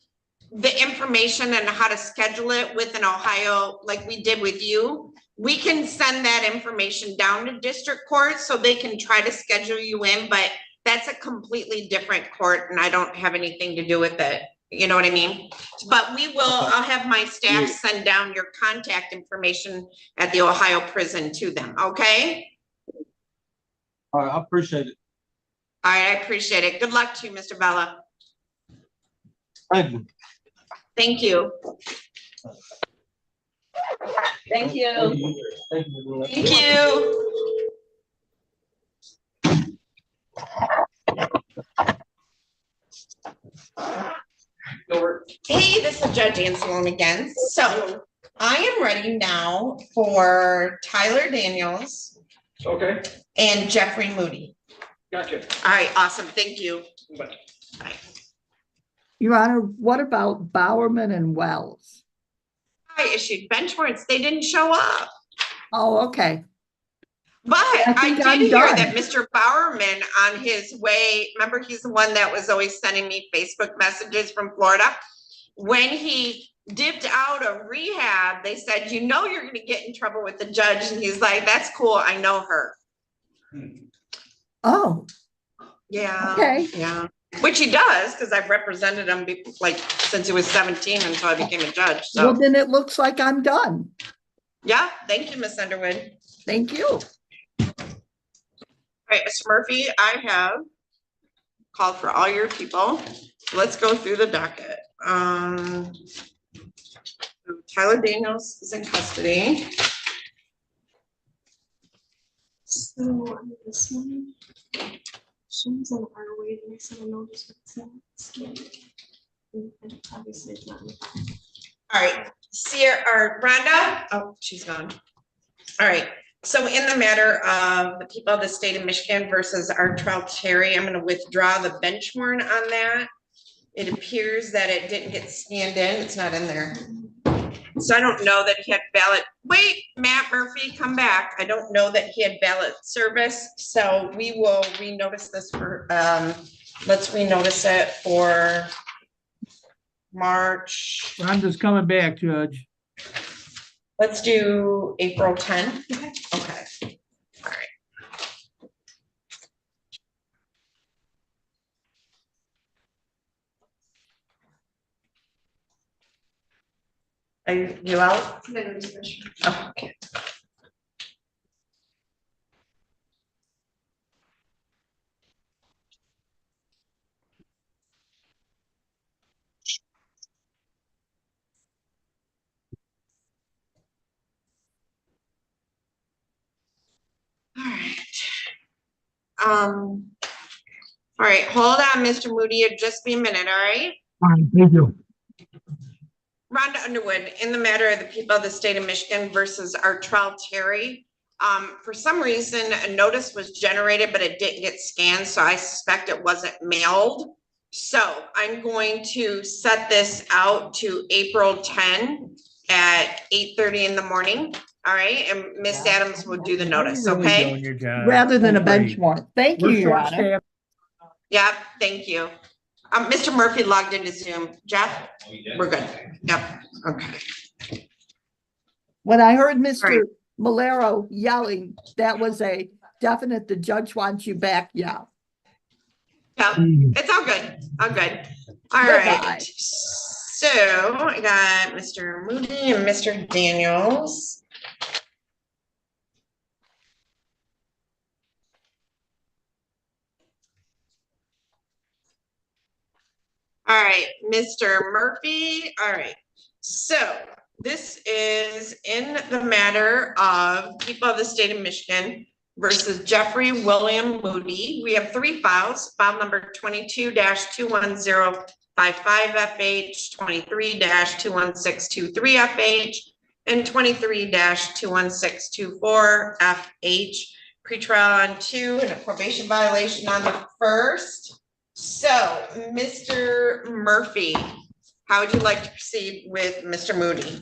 the information and how to schedule it with an Ohio, like we did with you. We can send that information down to district court so they can try to schedule you in, but that's a completely different court and I don't have anything to do with it. You know what I mean? But I'll have my staff send down your contact information at the Ohio prison to them, okay? All right, I appreciate it. All right, I appreciate it. Good luck to you, Mr. Bella. Thank you. Thank you. Thank you. Thank you. Thank you. Hey, this is Judge Anselone again. So I am ready now for Tyler Daniels. Okay. And Jeffrey Moody. Gotcha. All right, awesome. Thank you. Bye. Your Honor, what about Bowerman and Wells? I issued bench warrants. They didn't show up. Oh, okay. But I did I'm hear done. that Mr. Bowerman on his way, remember he's the one that was always sending me Facebook messages from Florida. When he dipped out of rehab, they said, you know, you're going to get in trouble with the judge. And he's like, that's cool. I know her. Oh, Yeah. okay. Yeah. Which he does, because I've represented him like since he was 17 until I became a judge. So Well, then it looks like I'm done. yeah, thank you, Miss Underwood. Thank you. All right, Mr. Murphy, I have called for all your people. Let's go through the docket. Tyler Daniels is in custody. So on this one, Shim's on our waiting, so I notice what's obviously it's not. All right, Sierra or Rhonda. Oh, she's gone. All right. So in the matter of the people of the state of Michigan versus Artrell Terry, I'm going to withdraw the bench warrant on that. It appears that it didn't get scanned in. It's not in there. So I don't know that he had ballot. Wait, Matt Murphy, come back. I don't know that he had ballot service. So we will renotice this for, let's renotice it for March. I'm just coming back, Judge. Let's do April 10. Okay. All right. Are you out? Oh, okay. All right. All right, hold on, Mr. Moody, it'll just be a minute, all right? All right, thank you. Rhonda Underwood, in the matter of the people of the state of Michigan versus Artrell Terry. For some reason, a notice was generated, but it didn't get scanned, so I suspect it wasn't mailed. So I'm going to set this out to April 10 at 8:30 in the morning. All right, and Miss Adams will do the notice, You're really okay? doing your job. Rather than a That's bench great. warrant. Thank you, We're Your Honor. short-staffed. Yep, thank you. Mr. Murphy logged into Zoom. Jeff, we're good. Yep, okay. When I heard Right. Mr. Malero yelling, that was a definite, the judge wants you back, yell. Yeah, it's all good. All good. All Goodbye. right. So I got Mr. Moody and Mr. Daniels. All right, Mr. Murphy. All right. So this is in the matter of people of the state of Michigan versus Jeffrey William Moody. We have three files, file number 22-21055 FH, 23-21623 FH, and 23-21624 FH. Pretrial on 2 and a probation violation on the 1st. So, Mr. Murphy, how would you like to proceed with Mr. Moody?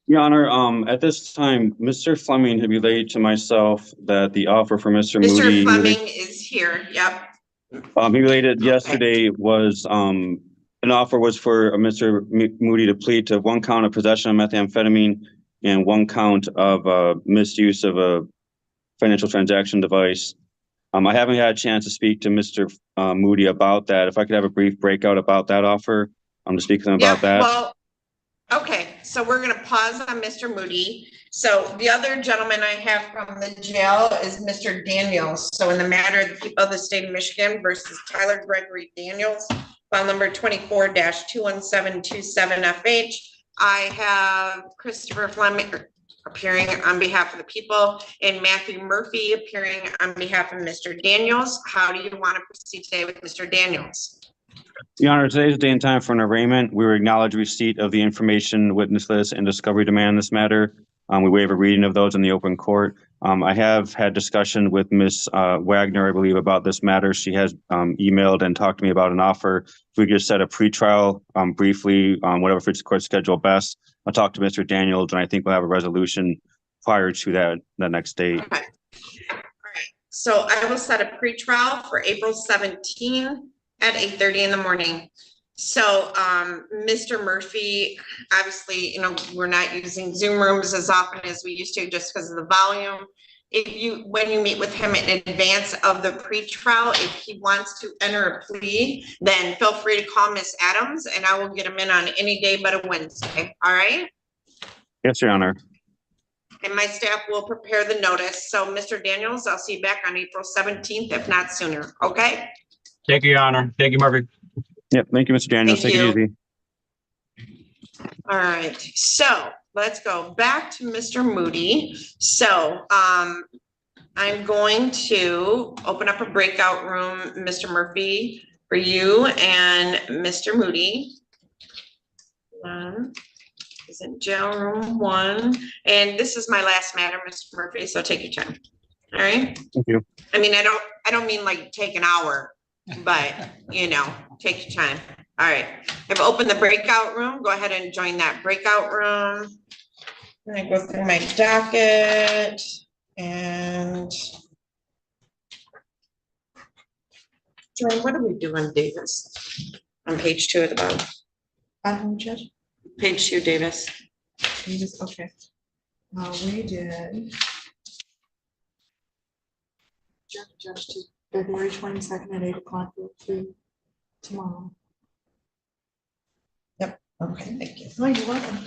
Your Honor, at this time, Mr. Fleming had relayed to myself that the offer for Mr. Mr. Moody. Fleming is here, yep. He related yesterday was, an offer was for Mr. Moody to plead to 1 count of possession of methamphetamine and 1 count of, misuse of a financial transaction device. I haven't had a chance to speak to Mr. Moody about that. If I could have a brief breakout about that offer, to speak to him about that. Well, okay, so we're gonna pause on Mr. Moody. So the other gentleman I have from the jail is Mr. Daniels. So in the matter of the people of the state of Michigan versus Tyler Gregory Daniels, file number 24-21727FH. I have Christopher Fleming appearing on behalf of the people and Matthew Murphy appearing on behalf of Mr. Daniels. How do you want to proceed today with Mr. Daniels? Your Honor, today's the day and time for an arraignment. We acknowledge receipt of the information, witness list, and discovery demand in this matter. We waive a reading of those in the open court. I have had discussion with Ms. Wagner, I believe, about this matter. She has emailed and talked to me about an offer. If we just set a pretrial briefly, whatever fits the court schedule best. I'll talk to Mr. Daniels, and I think we'll have a resolution prior to that next date. Okay. All right. So I will set a pretrial for April 17 at 8:30 in the morning. So, Mr. Murphy, obviously, you know, we're not using Zoom rooms as often as we used to just because of the volume. When you meet with him in advance of the pretrial, if he wants to enter a plea, then feel free to call Miss Adams and I will get him in on any day but a Wednesday. All right? Yes, Your Honor. And my staff will prepare the notice. So, Mr. Daniels, I'll see you back on April 17th, if not sooner. Okay? Thank you, Your Honor. Thank you, Murphy. Yep. Thank you, Mr. Daniels. Thank Take it you. easy. All right, so let's go back to Mr. Moody. So I'm going to open up a breakout room, Mr. Murphy, for you and Mr. Moody. Is in jail room 1. And this is my last matter, Mr. Murphy, so take your time. All right? Thank you. I mean, I don't mean like take an hour, but you know, take your time. All right, I've opened the breakout room. Go ahead and join that breakout room. I'm gonna go through my docket and Joy, what are we doing, Davis? On page 2 at the bottom. Judge? Page 2, Davis. Davis, okay. We did. Judge to February 22nd at 8 o'clock to tomorrow. Yep, okay, thank you. Oh, you're welcome.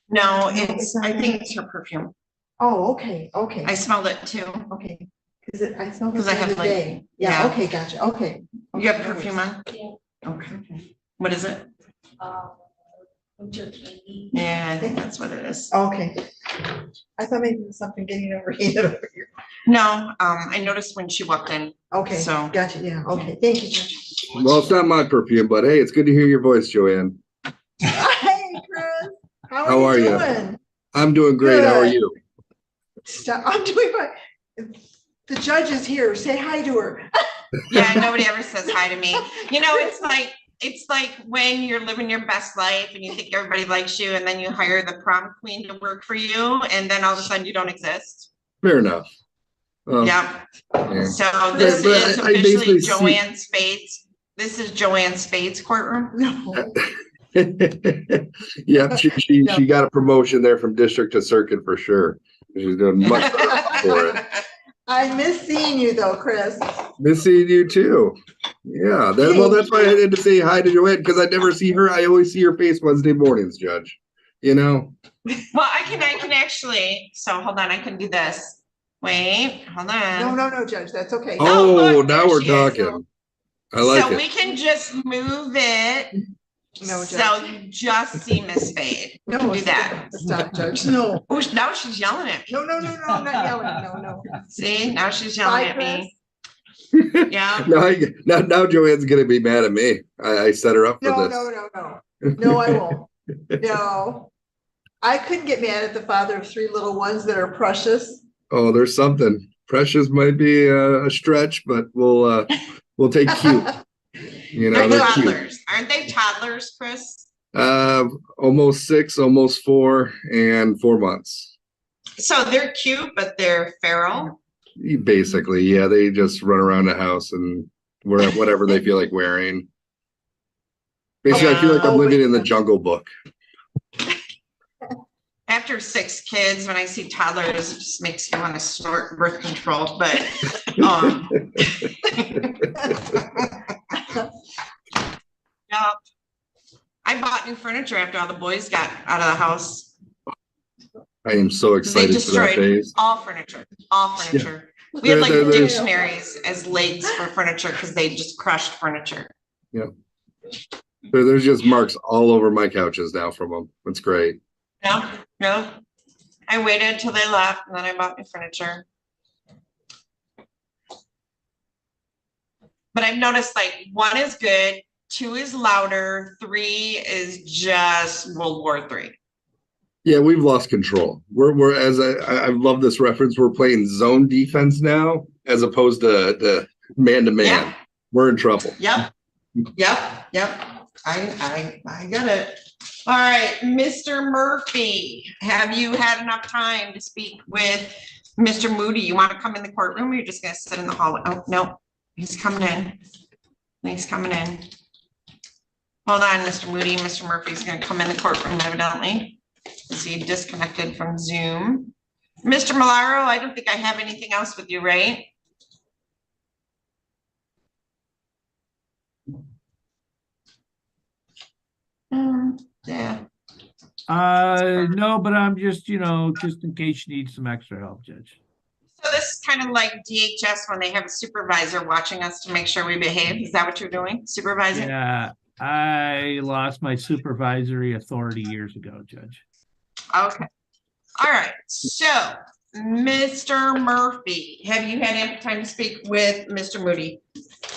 No, it's, I think it's her perfume. Oh, okay, okay. I smelled it too. Okay. Is it, I smelled it 'Cause the I have, other like- day. Yeah, yeah. okay, gotcha, okay. You have perfume on? Yeah. Okay. What is it? Yeah, I think that's what it is. Okay. I thought maybe it was something getting overheated over here. No, I noticed when she walked in. Okay, So. gotcha, yeah, okay, thank you, Judge. Well, it's not my perfume, but hey, it's good to hear your voice, Joanne. Hey, Chris, How are you? doing? I'm doing great. How are Good. you? I'm doing fine. The judge is here, say hi to her. Yeah, nobody ever says hi to me. You know, it's like when you're living your best life and you think everybody likes you and then you hire the prom queen to work for you and then all of a sudden you don't exist. Fair enough. Yep. Yeah. So this But is I basically officially see- Joanne Spades. This is Joanne Spades courtroom. Yep, she got a promotion there from district to circuit for sure. She's doing much better for it. I miss seeing you though, Chris. Miss seeing you too. Yeah, that's why I had to say hi to Joanne, because I never see her. I always see her face Wednesday mornings, Judge. You know? Well, I can actually, so hold on, I can do this. Wait, hold on. No, Judge, that's okay. Oh, look, now there we're she is. talking. I like So it. we can just move it. No, So Judge. you just see Miss Spade. We can No, do that. stop, Judge. No. Oh, now she's yelling at me. No, I'm not yelling. No. See, now she's yelling Bye, at me. Chris. Yeah. Now Joanne's gonna be mad at me. I set her up for No, this. No, I won't. No. I couldn't get mad at the father of 3 little ones that are precious. Oh, there's something. Precious might be a stretch, but we'll take cute. You know, They're they're cute. toddlers. Aren't they toddlers, Chris? Almost 6, almost 4, and 4 months. So they're cute, but they're feral. Basically, yeah, they just run around the house and wear whatever they feel like wearing. Basically, I feel like I'm living in the Jungle Book. After 6 kids, when I see toddlers, it just makes you want to snort birth control, but Yep. I bought new furniture after all the boys got out of the house. I am so They excited for that destroyed phase. all furniture, all furniture. We had like There's- dictionaries as legs for furniture because they just crushed furniture. Yeah. There's just marks all over my couches now from them. It's great. No. I waited until they left and then I bought new furniture. But I've noticed like 1 is good, 2 is louder, 3 is just World War III. Yeah, we've lost control. We're as I love this reference. We're playing zone defense now as opposed to the man to man. We're in trouble. Yep. I get it. All right, Mr. Murphy, have you had enough time to speak with Mr. Moody? You want to come in the courtroom or you're just gonna sit in the hallway? Oh, no, he's coming in. He's coming in. Hold on, Mr. Moody. Mr. Murphy's gonna come in the courtroom evidently. Is he disconnected from Zoom? Mr. Malaro, I don't think I have anything else with you, right? Yeah. No, but I'm just, just in case you need some extra help, Judge. So this is kind of like DHS when they have a supervisor watching us to make sure we behave. Is that what you're doing? Supervising? Yeah, I lost my supervisory authority years ago, Judge. Okay. All right. So, Mr. Murphy, have you had ample time to speak with Mr. Moody?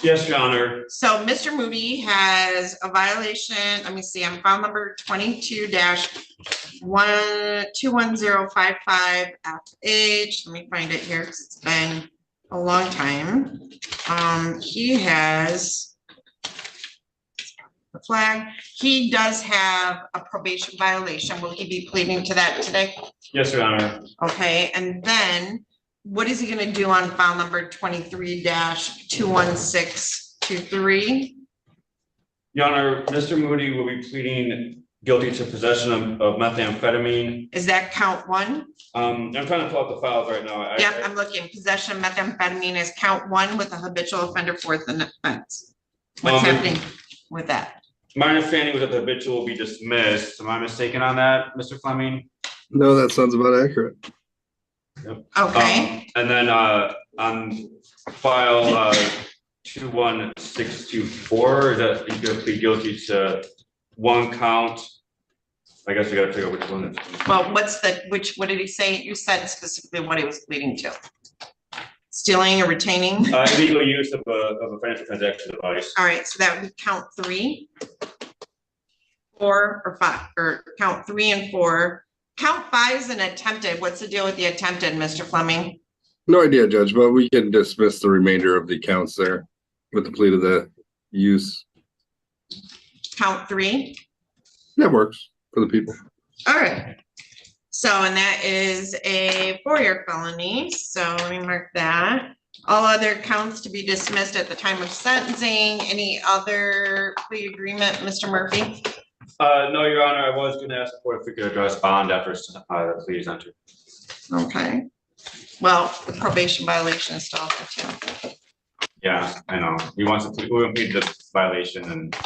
Yes, Your Honor. So Mr. Moody has a violation, let me see, on file number 22-21055FH. Let me find it here, 'cause it's been a long time. He has the flag. He does have a probation violation. Will he be pleading to that today? Yes, Your Honor. Okay, and then what is he gonna do on file number 23-21623? Your Honor, Mr. Moody will be pleading guilty to possession of methamphetamine. Is that count 1? I'm trying to pull up the files right now. Yep, I'm looking. Possession of methamphetamine is count 1 with a habitual offender 4th offense. What's happening with that? My understanding was that the habitual will be dismissed. Am I mistaken on that, Mr. Fleming? No, that sounds about accurate. Yep. Okay. And then on file 21624, is that you could plead guilty to 1 count? I guess we gotta figure out which one it's. Well, what did he say? You said specifically what he was pleading to. Stealing or retaining? Illegal use of a financial transaction device. All right, so that would be count 3, 4, or 5, or count 3 and 4. Count 5 is an attempted. What's the deal with the attempted, Mr. Fleming? No idea, Judge, but we can dismiss the remainder of the counts there with the plea to the use. Count 3? That works for the people. All right. So, and that is a 4-year felony, so let me mark that. All other counts to be dismissed at the time of sentencing. Any other plea agreement, Mr. Murphy? No, Your Honor, I was gonna ask the court if we could address bond after the plea is entered. Okay. Well, the probation violation is still up to 2. Yeah, I know. He wants to, we won't plead the violation and.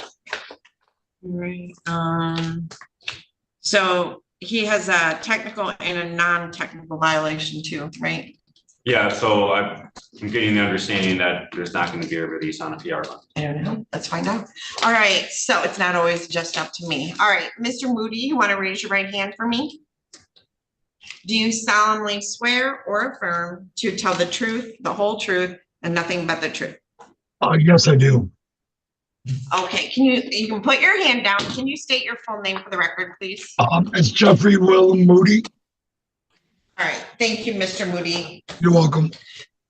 Right, so he has a technical and a non-technical violation too, right? Yeah, so I'm getting the understanding that there's not gonna be a release on a PR bond. I don't know, let's find out. All right, so it's not always just up to me. All right, Mr. Moody, you want to raise your right hand for me? Do you solemnly swear or affirm to tell the truth, the whole truth, and nothing but the truth? Yes, I do. Okay, you can put your hand down. Can you state your full name for the record, please? It's Jeffrey Will Moody. All right, thank you, Mr. Moody. You're welcome.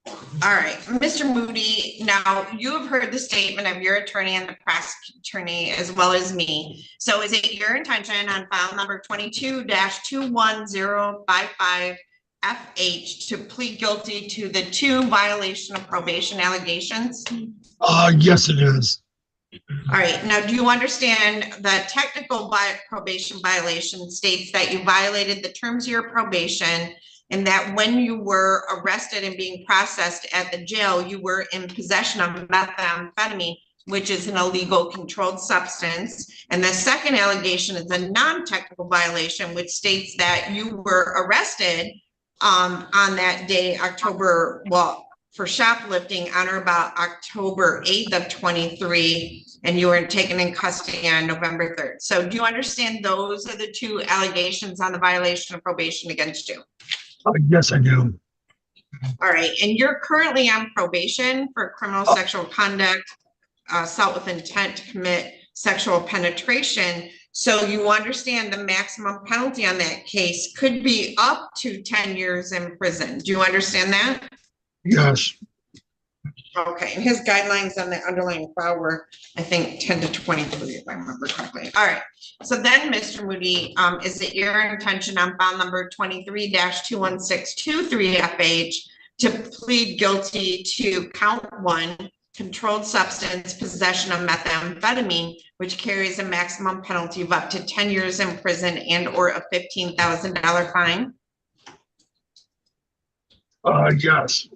All right, Mr. Moody, now you have heard the statement of your attorney and the prosecuting attorney as well as me. So is it your intention on file number 22-21055 FH to plead guilty to the 2 violation of probation allegations? Yes, it is. All right, now do you understand the technical probation violation states that you violated the terms of your probation and that when you were arrested and being processed at the jail, you were in possession of methamphetamine, which is an illegal controlled substance. And the second allegation is a non-technical violation, which states that you were arrested on that day, for shoplifting on or about October 8th of 23, and you were taken in custody on November 3rd. So do you understand those are the 2 allegations on the violation of probation against you? Yes, I do. All right, and you're currently on probation for criminal sexual conduct, assault with intent to commit sexual penetration. So you understand the maximum penalty on that case could be up to 10 years in prison. Do you understand that? Yes. Okay, and his guidelines on the underlying file were, I think, 10 to 23, if I remember correctly. All right, so then, Mr. Moody, is it your intention on file number 23-21623 FH to plead guilty to count 1, controlled substance possession of methamphetamine, which carries a maximum penalty of up to 10 years in prison and or a $15,000 fine? Yes.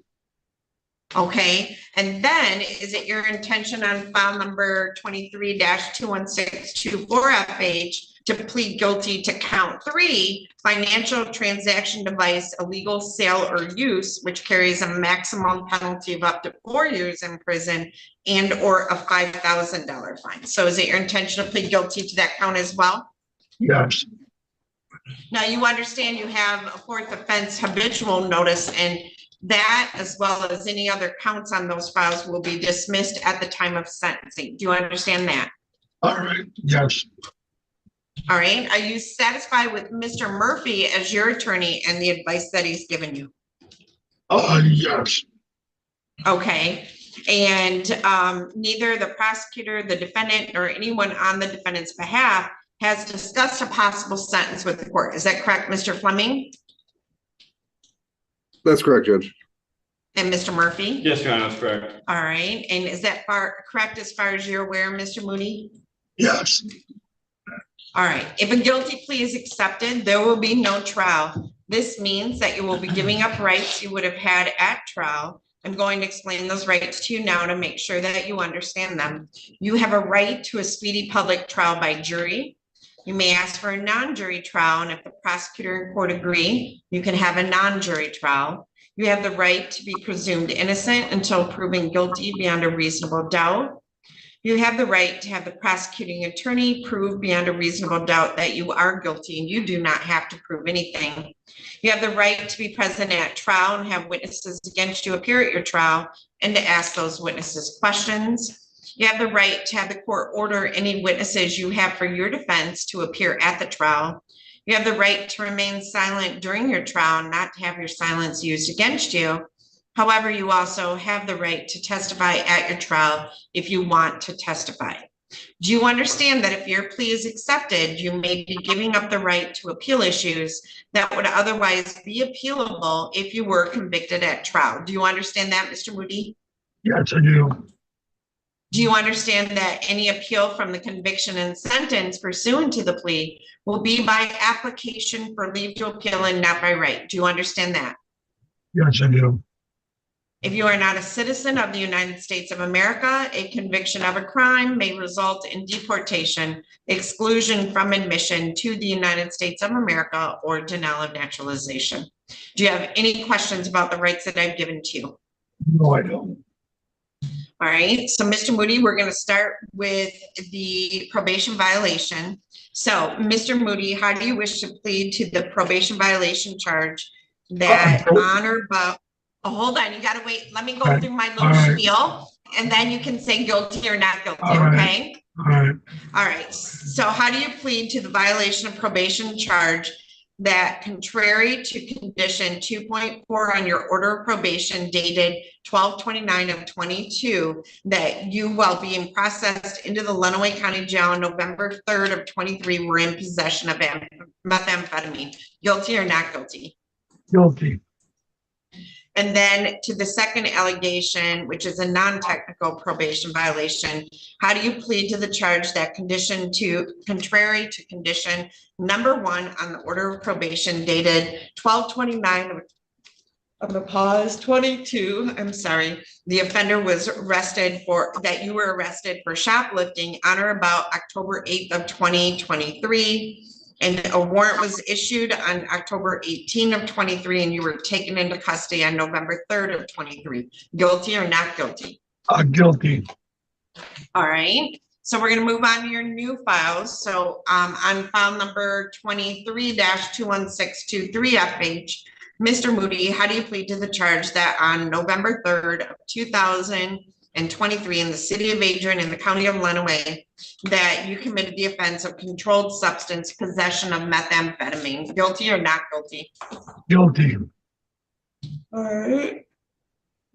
Okay, and then is it your intention on file number 23-21624 FH to plead guilty to count 3, financial transaction device, illegal sale or use, which carries a maximum penalty of up to 4 years in prison and or a $5,000 fine? So is it your intention to plead guilty to that count as well? Yes. Now you understand you have a 4th offense habitual notice, and that, as well as any other counts on those files, will be dismissed at the time of sentencing. Do you understand that? All right. Yes. All right. Are you satisfied with Mr. Murphy as your attorney and the advice that he's given you? Yes. Okay. And neither the prosecutor, the defendant, or anyone on the defendant's behalf has discussed a possible sentence with the court. Is that correct, Mr. Fleming? That's correct, Judge. And Mr. Murphy? Yes, Your Honor, that's correct. All right. And is that correct as far as you're aware, Mr. Moody? Yes. All right. If a guilty plea is accepted, there will be no trial. This means that you will be giving up rights you would have had at trial. I'm going to explain those rights to you now to make sure that you understand them. You have a right to a speedy public trial by jury. You may ask for a non-jury trial, and if the prosecutor and court agree, you can have a non-jury trial. You have the right to be presumed innocent until proven guilty beyond a reasonable doubt. You have the right to have the prosecuting attorney prove beyond a reasonable doubt that you are guilty, and you do not have to prove anything. You have the right to be present at trial and have witnesses against you appear at your trial and to ask those witnesses questions. You have the right to have the court order any witnesses you have for your defense to appear at the trial. You have the right to remain silent during your trial, not to have your silence used against you. However, you also have the right to testify at your trial if you want to testify. Do you understand that if your plea is accepted, you may be giving up the right to appeal issues that would otherwise be appealable if you were convicted at trial? Do you understand that, Mr. Moody? Yes, I do. Do you understand that any appeal from the conviction and sentence pursuant to the plea will be by application for leave to appeal and not by right? Do you understand that? Yes, I do. If you are not a citizen of the United States of America, a conviction of a crime may result in deportation, exclusion from admission to the United States of America, or denial of naturalization. Do you have any questions about the rights that I've given to you? No, I don't. All right, so Mr. Moody, we're going to start with the probation violation. So, Mr. Moody, how do you wish to plead to the probation violation charge that on or about? Oh, hold on, you got to wait. Let me go through my little spiel, and then you can say guilty or not guilty, okay? All right. All right, so how do you plead to the violation of probation charge that contrary to condition 2.4 on your order of probation dated 12/29 of 22, that you, while being processed into the Lenawee County Jail on November 3rd of 23, were in possession of methamphetamine? Guilty or not guilty? Guilty. And then to the second allegation, which is a non-technical probation violation, how do you plead to the charge that contrary to condition number 1 on the order of probation dated 12/29 of the pause 22, I'm sorry, the offender was arrested that you were arrested for shoplifting on or about October 8th of 2023. And a warrant was issued on October 18 of 23, and you were taken into custody on November 3rd of 23. Guilty or not guilty? Guilty. All right. So we're going to move on to your new files. So on file number 23-21623FH, Mr. Moody, how do you plead to the charge that on November 3rd of 2023 in the city of Adrian in the county of Lenawee, that you committed the offense of controlled substance possession of methamphetamine? Guilty or not guilty? Guilty. All right.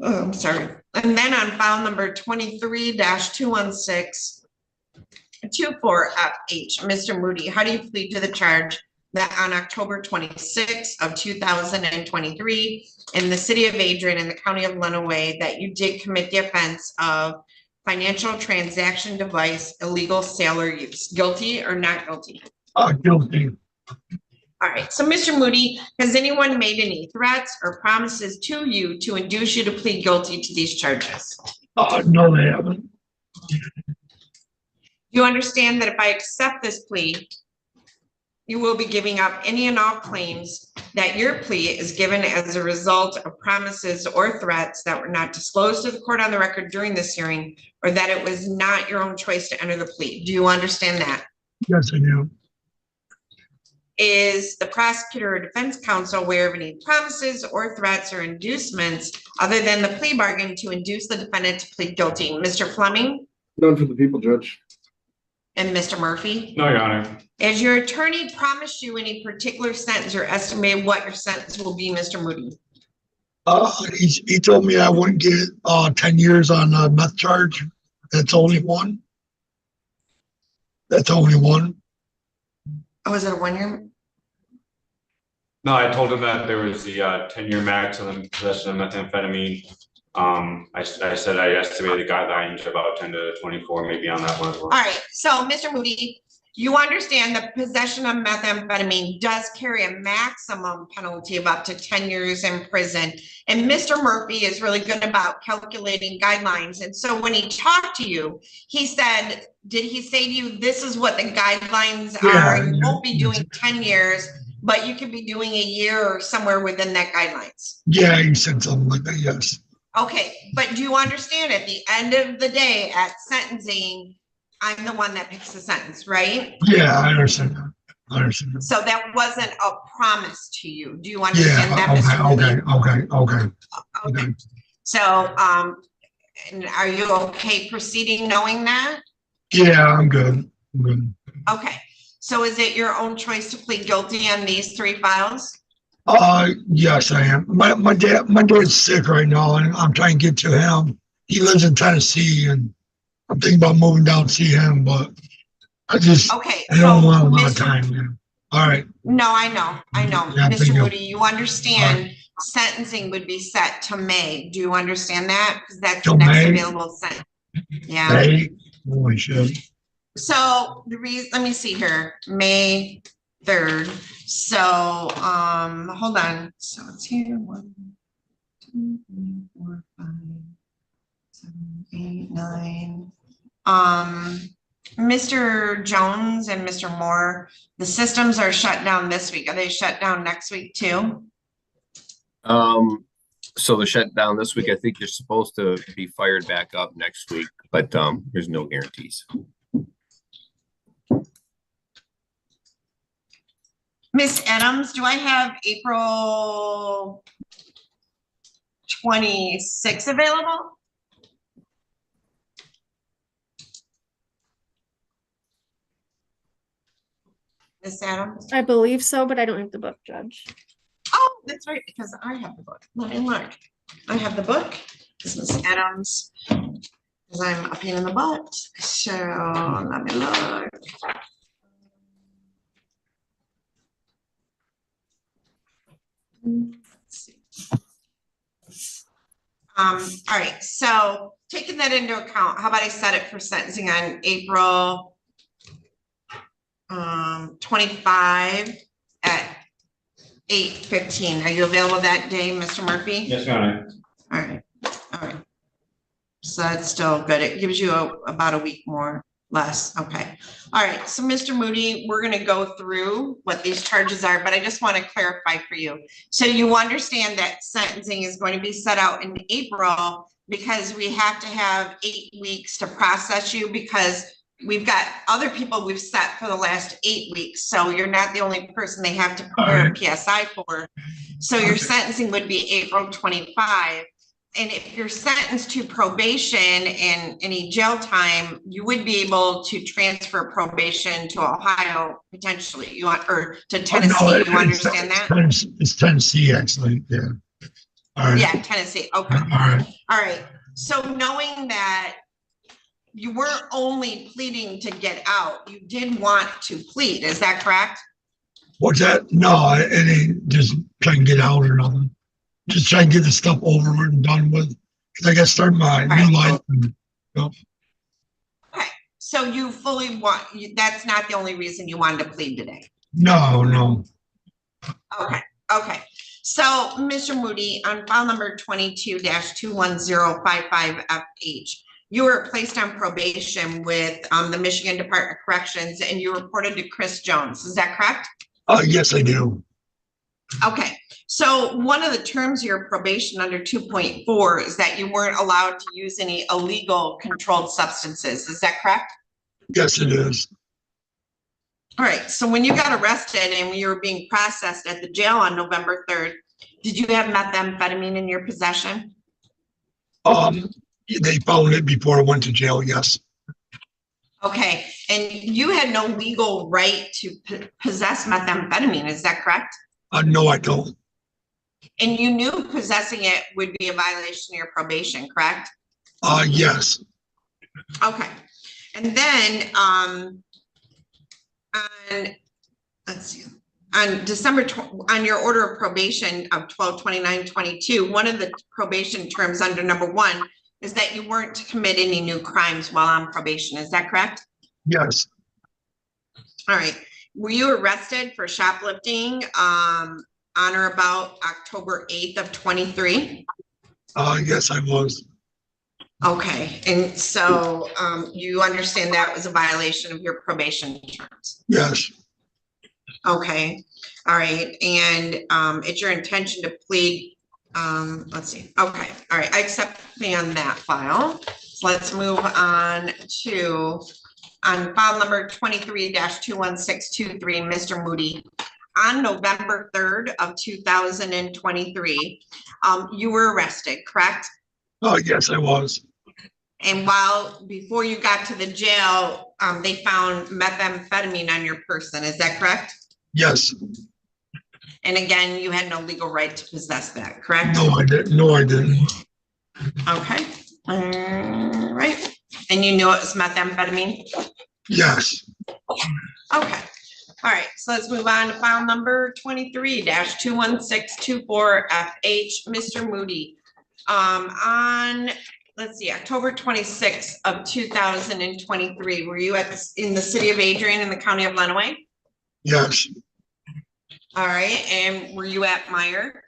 Oh, I'm sorry. And then on file number 23-21624FH, Mr. Moody, how do you plead to the charge that on October 26th of 2023 in the city of Adrian in the county of Lenawee, that you did commit the offense of financial transaction device illegal sale or use? Guilty or not guilty? Guilty. All right, so Mr. Moody, has anyone made any threats or promises to you to induce you to plead guilty to these charges? No, they haven't. You understand that if I accept this plea, you will be giving up any and all claims that your plea is given as a result of promises or threats that were not disclosed to the court on the record during this hearing, or that it was not your own choice to enter the plea. Do you understand that? Yes, I do. Is the prosecutor or defense counsel aware of any promises or threats or inducements other than the plea bargain to induce the defendant to plead guilty? Mr. Fleming? None for the people, Judge. And Mr. Murphy? No, Your Honor. Has your attorney promised you any particular sentence or estimated what your sentence will be, Mr. Moody? He told me I wouldn't get 10 years on a meth charge. That's only one. That's only one. Oh, is it a 1 year? No, I told him that there was the 10-year max on the possession of methamphetamine. I said I estimated the guidelines about 10 to 24, maybe on that one as well. All right, so Mr. Moody, you understand that possession of methamphetamine does carry a maximum penalty of up to 10 years in prison. And Mr. Murphy is really good about calculating guidelines. And so when he talked to you, he said, did he say to you, this is what the guidelines are? You won't be doing 10 years, but you could be doing a year or somewhere within that guidelines. Yeah, he said something like that, yes. Okay, but do you understand at the end of the day at sentencing, I'm the one that picks the sentence, right? Yeah, I understand that. I understand that. So that wasn't a promise to you. Do you understand that, Okay, Mr. Moody? Okay. So, and are you okay proceeding knowing that? Yeah, I'm good. Okay, so is it your own choice to plead guilty on these 3 files? Yes, I am. My dad's sick right now, and I'm trying to get to him. He lives in Tennessee, and I'm thinking about moving down to see him, but I just, Okay, I don't so want a lot of Mr. time. Yeah. All right. No, I know. Yeah, Mr. thank you. Moody, you understand sentencing would be set to May. Do you understand that? Because that's the Till next May? available sentence. Yeah. Hey, holy shit. So the reason, let me see here, May 3rd. So, hold on. So it's here, 1, 2, 3, 4, 5, 7, 8, 9. Mr. Jones and Mr. Moore, the systems are shut down this week. Are they shut down next week too? So the shutdown this week, I think you're supposed to be fired back up next week, but there's no guarantees. Miss Adams, do I have April 26 available? Miss Adams? I believe so, but I don't have the book, Judge. Oh, that's right, because I have the book. Let me look. I have the book. This is Miss Adams. Because I'm a pain in the butt. So let me look. Let's see. All right, so taking that into account, how about I set it for sentencing on April 25 at 8:15. Are you available that day, Mr. Murphy? Yes, Your Honor. All right, all right. So that's still good. It gives you about a week more, less. Okay. All right. So Mr. Moody, we're going to go through what these charges are, but I just want to clarify for you. So you understand that sentencing is going to be set out in April because we have to have 8 weeks to process you because we've got other people we've set for the last 8 weeks. So you're not the only person they have to prepare a PSI for. So your sentencing would be April 25. And if you're sentenced to probation and any jail time, you would be able to transfer probation to Ohio potentially. You want, or to Tennessee, you understand that? It's Tennessee, actually, yeah. All right. Yeah, Tennessee, okay. All right. All right, so knowing that you weren't only pleading to get out, you did want to plead, is that correct? What's that? No, it ain't just try and get out or nothing. Just try and get the stuff over and done with. Cause I got to start my new life. And, you know. Okay, so you fully want, that's not the only reason you wanted to plead today? No. Okay, okay. So, Mr. Moody, on file number 22-21055FH, you were placed on probation with the Michigan Department of Corrections and you reported to Chris Jones, is that correct? Yes, I do. Okay, so one of the terms of your probation under 2.4 is that you weren't allowed to use any illegal controlled substances, is that correct? Yes, it is. All right, so when you got arrested and you were being processed at the jail on November 3rd, did you have methamphetamine in your possession? They found it before I went to jail, yes. Okay, and you had no legal right to possess methamphetamine, is that correct? No, I don't. And you knew possessing it would be a violation of your probation, correct? Yes. Okay, and then on, let's see, on on your order of probation of 12/29/22, one of the probation terms under number 1 is that you weren't to commit any new crimes while on probation, is that correct? Yes. All right, were you arrested for shoplifting on or about October 8th of 23? Yes, I was. Okay, and so you understand that was a violation of your probation terms? Yes. Okay, all right, and it's your intention to plead, let's see, okay, all right, I accept me on that file. So let's move on to, on file number 23-21623, Mr. Moody. On November 3rd of 2023, you were arrested, correct? Yes, I was. And before you got to the jail, they found methamphetamine on your person, is that correct? Yes. And again, you had no legal right to possess that, correct? No, I didn't. No, I didn't. Okay, All right, and you knew it was methamphetamine? Yes. Okay, all right, so let's move on to file number 23-21624FH, Mr. Moody. On, let's see, October 26th of 2023, were you in the city of Adrian in the county of Lenawee? Yes. All right, and were you at Meyer?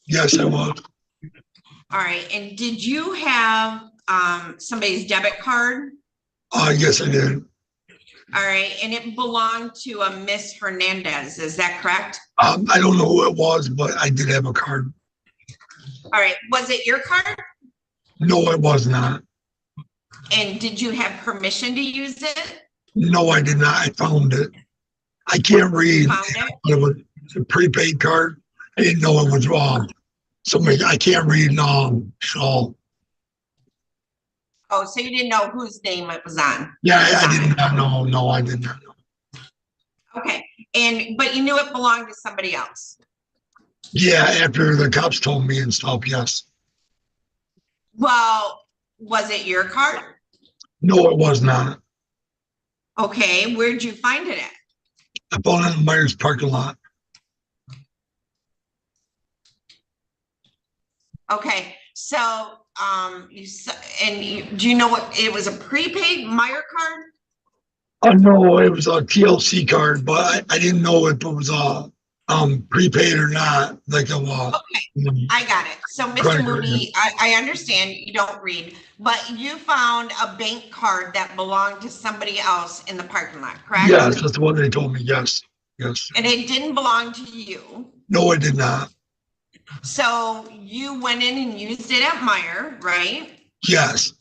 Yes, I was. All right, and did you have somebody's debit card? Yes, I did. All right, and it belonged to a Miss Hernandez, is that correct? I don't know who it was, but I did have a card. All right, was it your card? No, it was not. And did you have permission to use it? No, I did not. I found it. I can't read. Found it? But it was a prepaid card. I didn't know it was wrong. Somebody, I can't read so. Oh, so you didn't know whose name it was on? Yeah, I did not know. No, I did not know. Okay, but you knew it belonged to somebody else? Yeah, after the cops told me and stuff, yes. Well, was it your card? No, it was not. Okay, where'd you find it at? I bought it in the Myers parking lot. Okay, so do you know what, it was a prepaid Meyer card? Oh no, it was a TLC card, but I didn't know if it was prepaid or not. Like Okay, I got it. So Mr. Moody, I understand you don't read, but you found a bank card that belonged to somebody else in the parking lot, correct? Yes, that's what they told me. Yes, yes. And it didn't belong to you. No, it did not. So you went in and used it at Meyer, right? Yes.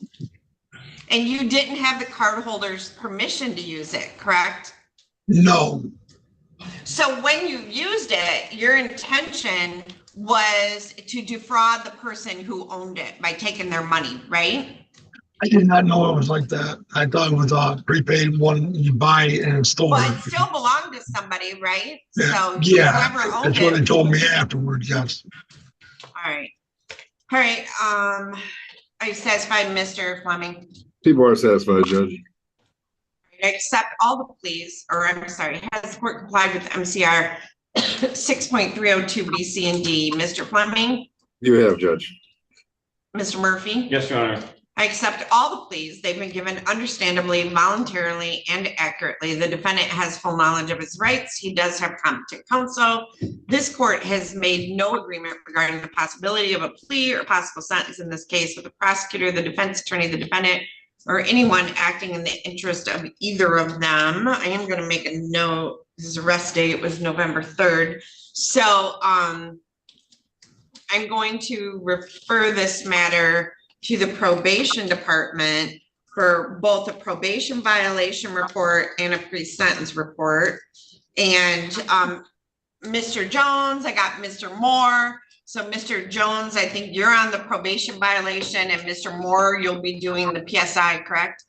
And you didn't have the cardholder's permission to use it, correct? No. So when you used it, your intention was to defraud the person who owned it by taking their money, right? I did not know it was like that. I thought it was a prepaid one you buy and store. Well, it still belonged to somebody, right? So Yeah, whoever owned that's what they it. told me afterwards. Yes. All right. All right. Are you satisfied, Mr. Fleming? People are satisfied, Judge. Accept all the pleas, or I'm sorry, has the court complied with MCR 6.302 B, C, and D? Mr. Fleming? You have, Judge. Mr. Murphy? Yes, Your Honor. I accept all the pleas. They've been given understandably, voluntarily, and accurately. The defendant has full knowledge of his rights. He does have competent counsel. This court has made no agreement regarding the possibility of a plea or possible sentence in this case with the prosecutor, the defense attorney, the defendant, or anyone acting in the interest of either of them. I am going to make a note. His arrest date was November 3rd. So I'm going to refer this matter to the probation department for both a probation violation report and a pre-sentence report. And Mr. Jones, I got Mr. Moore. So Mr. Jones, I think you're on the probation violation, and Mr. Moore, you'll be doing the PSI, correct?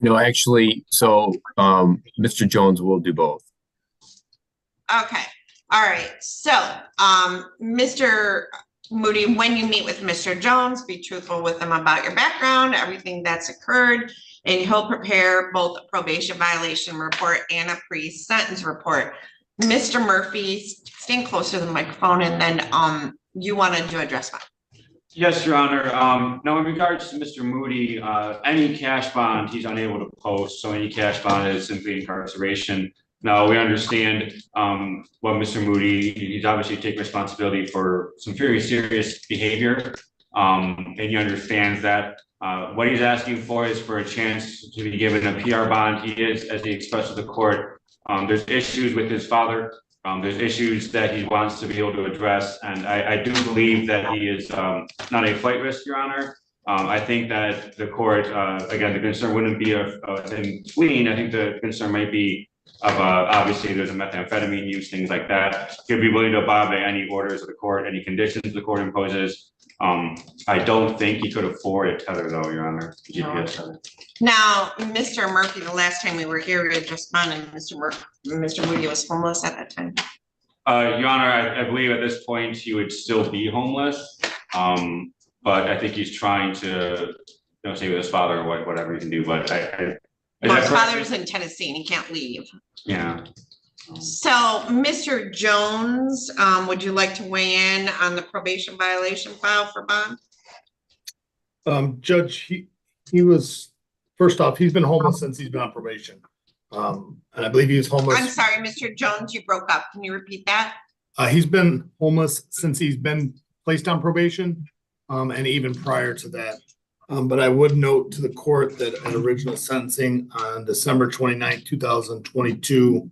No, actually, so Mr. Jones will do both. Okay, all right. So Mr. Moody, when you meet with Mr. Jones, be truthful with him about your background, everything that's occurred, and he'll prepare both a probation violation report and a pre-sentence report. Mr. Murphy, stand closer to the microphone, and then you wanted to address mine. Yes, Your Honor. Now, in regards to Mr. Moody, any cash bond he's unable to post, so any cash bond is simply incarceration. Now, we understand what Mr. Moody, he's obviously taking responsibility for some very serious behavior, and he understands that. What he's asking for is for a chance to be given a PR bond. He is, as he expressed to the court, there's issues with his father. There's issues that he wants to be able to address, and I do believe that he is not a flight risk, Your Honor. I think that the court, again, the concern wouldn't be of him fleeing. I think the concern might be of obviously there's a methamphetamine use, things like that. He'll be willing to abide by any orders of the court, any conditions the court imposes. I don't think he could afford a tether, though, Your Honor. GPS tether. Now, Mr. Murphy, the last time we were here, we had just found and Mr. Moody was homeless at that time. Your Honor, I believe at this point he would still be homeless. but I think he's trying to, stay with his father or whatever he can do, but is Well, that his correct? father's in Tennessee and he can't leave. Yeah. So, Mr. Jones, would you like to weigh in on the probation violation file for bond? Judge, he was, first off, he's been homeless since he's been on probation. And I believe he was homeless. I'm sorry, Mr. Jones, you broke up. Can you repeat that? He's been homeless since he's been placed on probation, and even prior to that. But I would note to the court that at original sentencing on December 29th, 2022,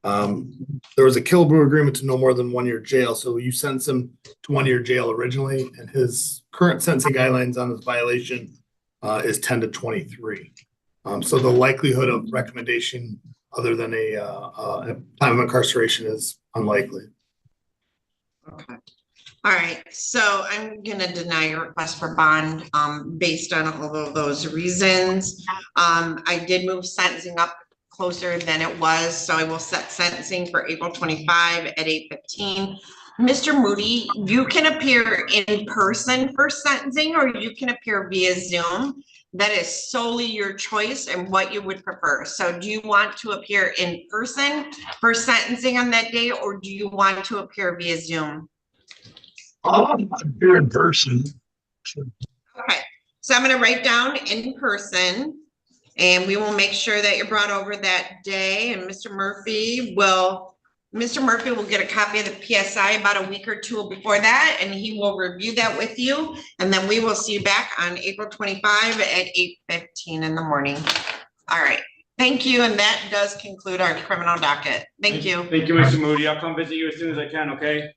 there was a Kilbrew agreement to no more than 1 year jail. So you sentence him to 1 year jail originally, and his current sentencing guidelines on his violation is 10 to 23. So the likelihood of recommendation other than a time of incarceration is unlikely. Okay. All right, so I'm gonna deny your request for bond, based on all of those reasons. I did move sentencing up closer than it was, so I will set sentencing for April 25 at 8:15. Mr. Moody, you can appear in person for sentencing, or you can appear via Zoom. That is solely your choice and what you would prefer. So do you want to appear in person for sentencing on that day, or do you want to appear via Zoom? Here in person. Okay, so I'm gonna write down in person, and we will make sure that you're brought over that day, and Mr. Murphy will get a copy of the PSI about a week or two before that, and he will review that with you, and then we will see you back on April 25 at 8:15 in the morning. All right, thank you, and that does conclude our criminal docket. Thank you. Thank you, Mr. Moody. I'll come visit you as soon as I can, okay?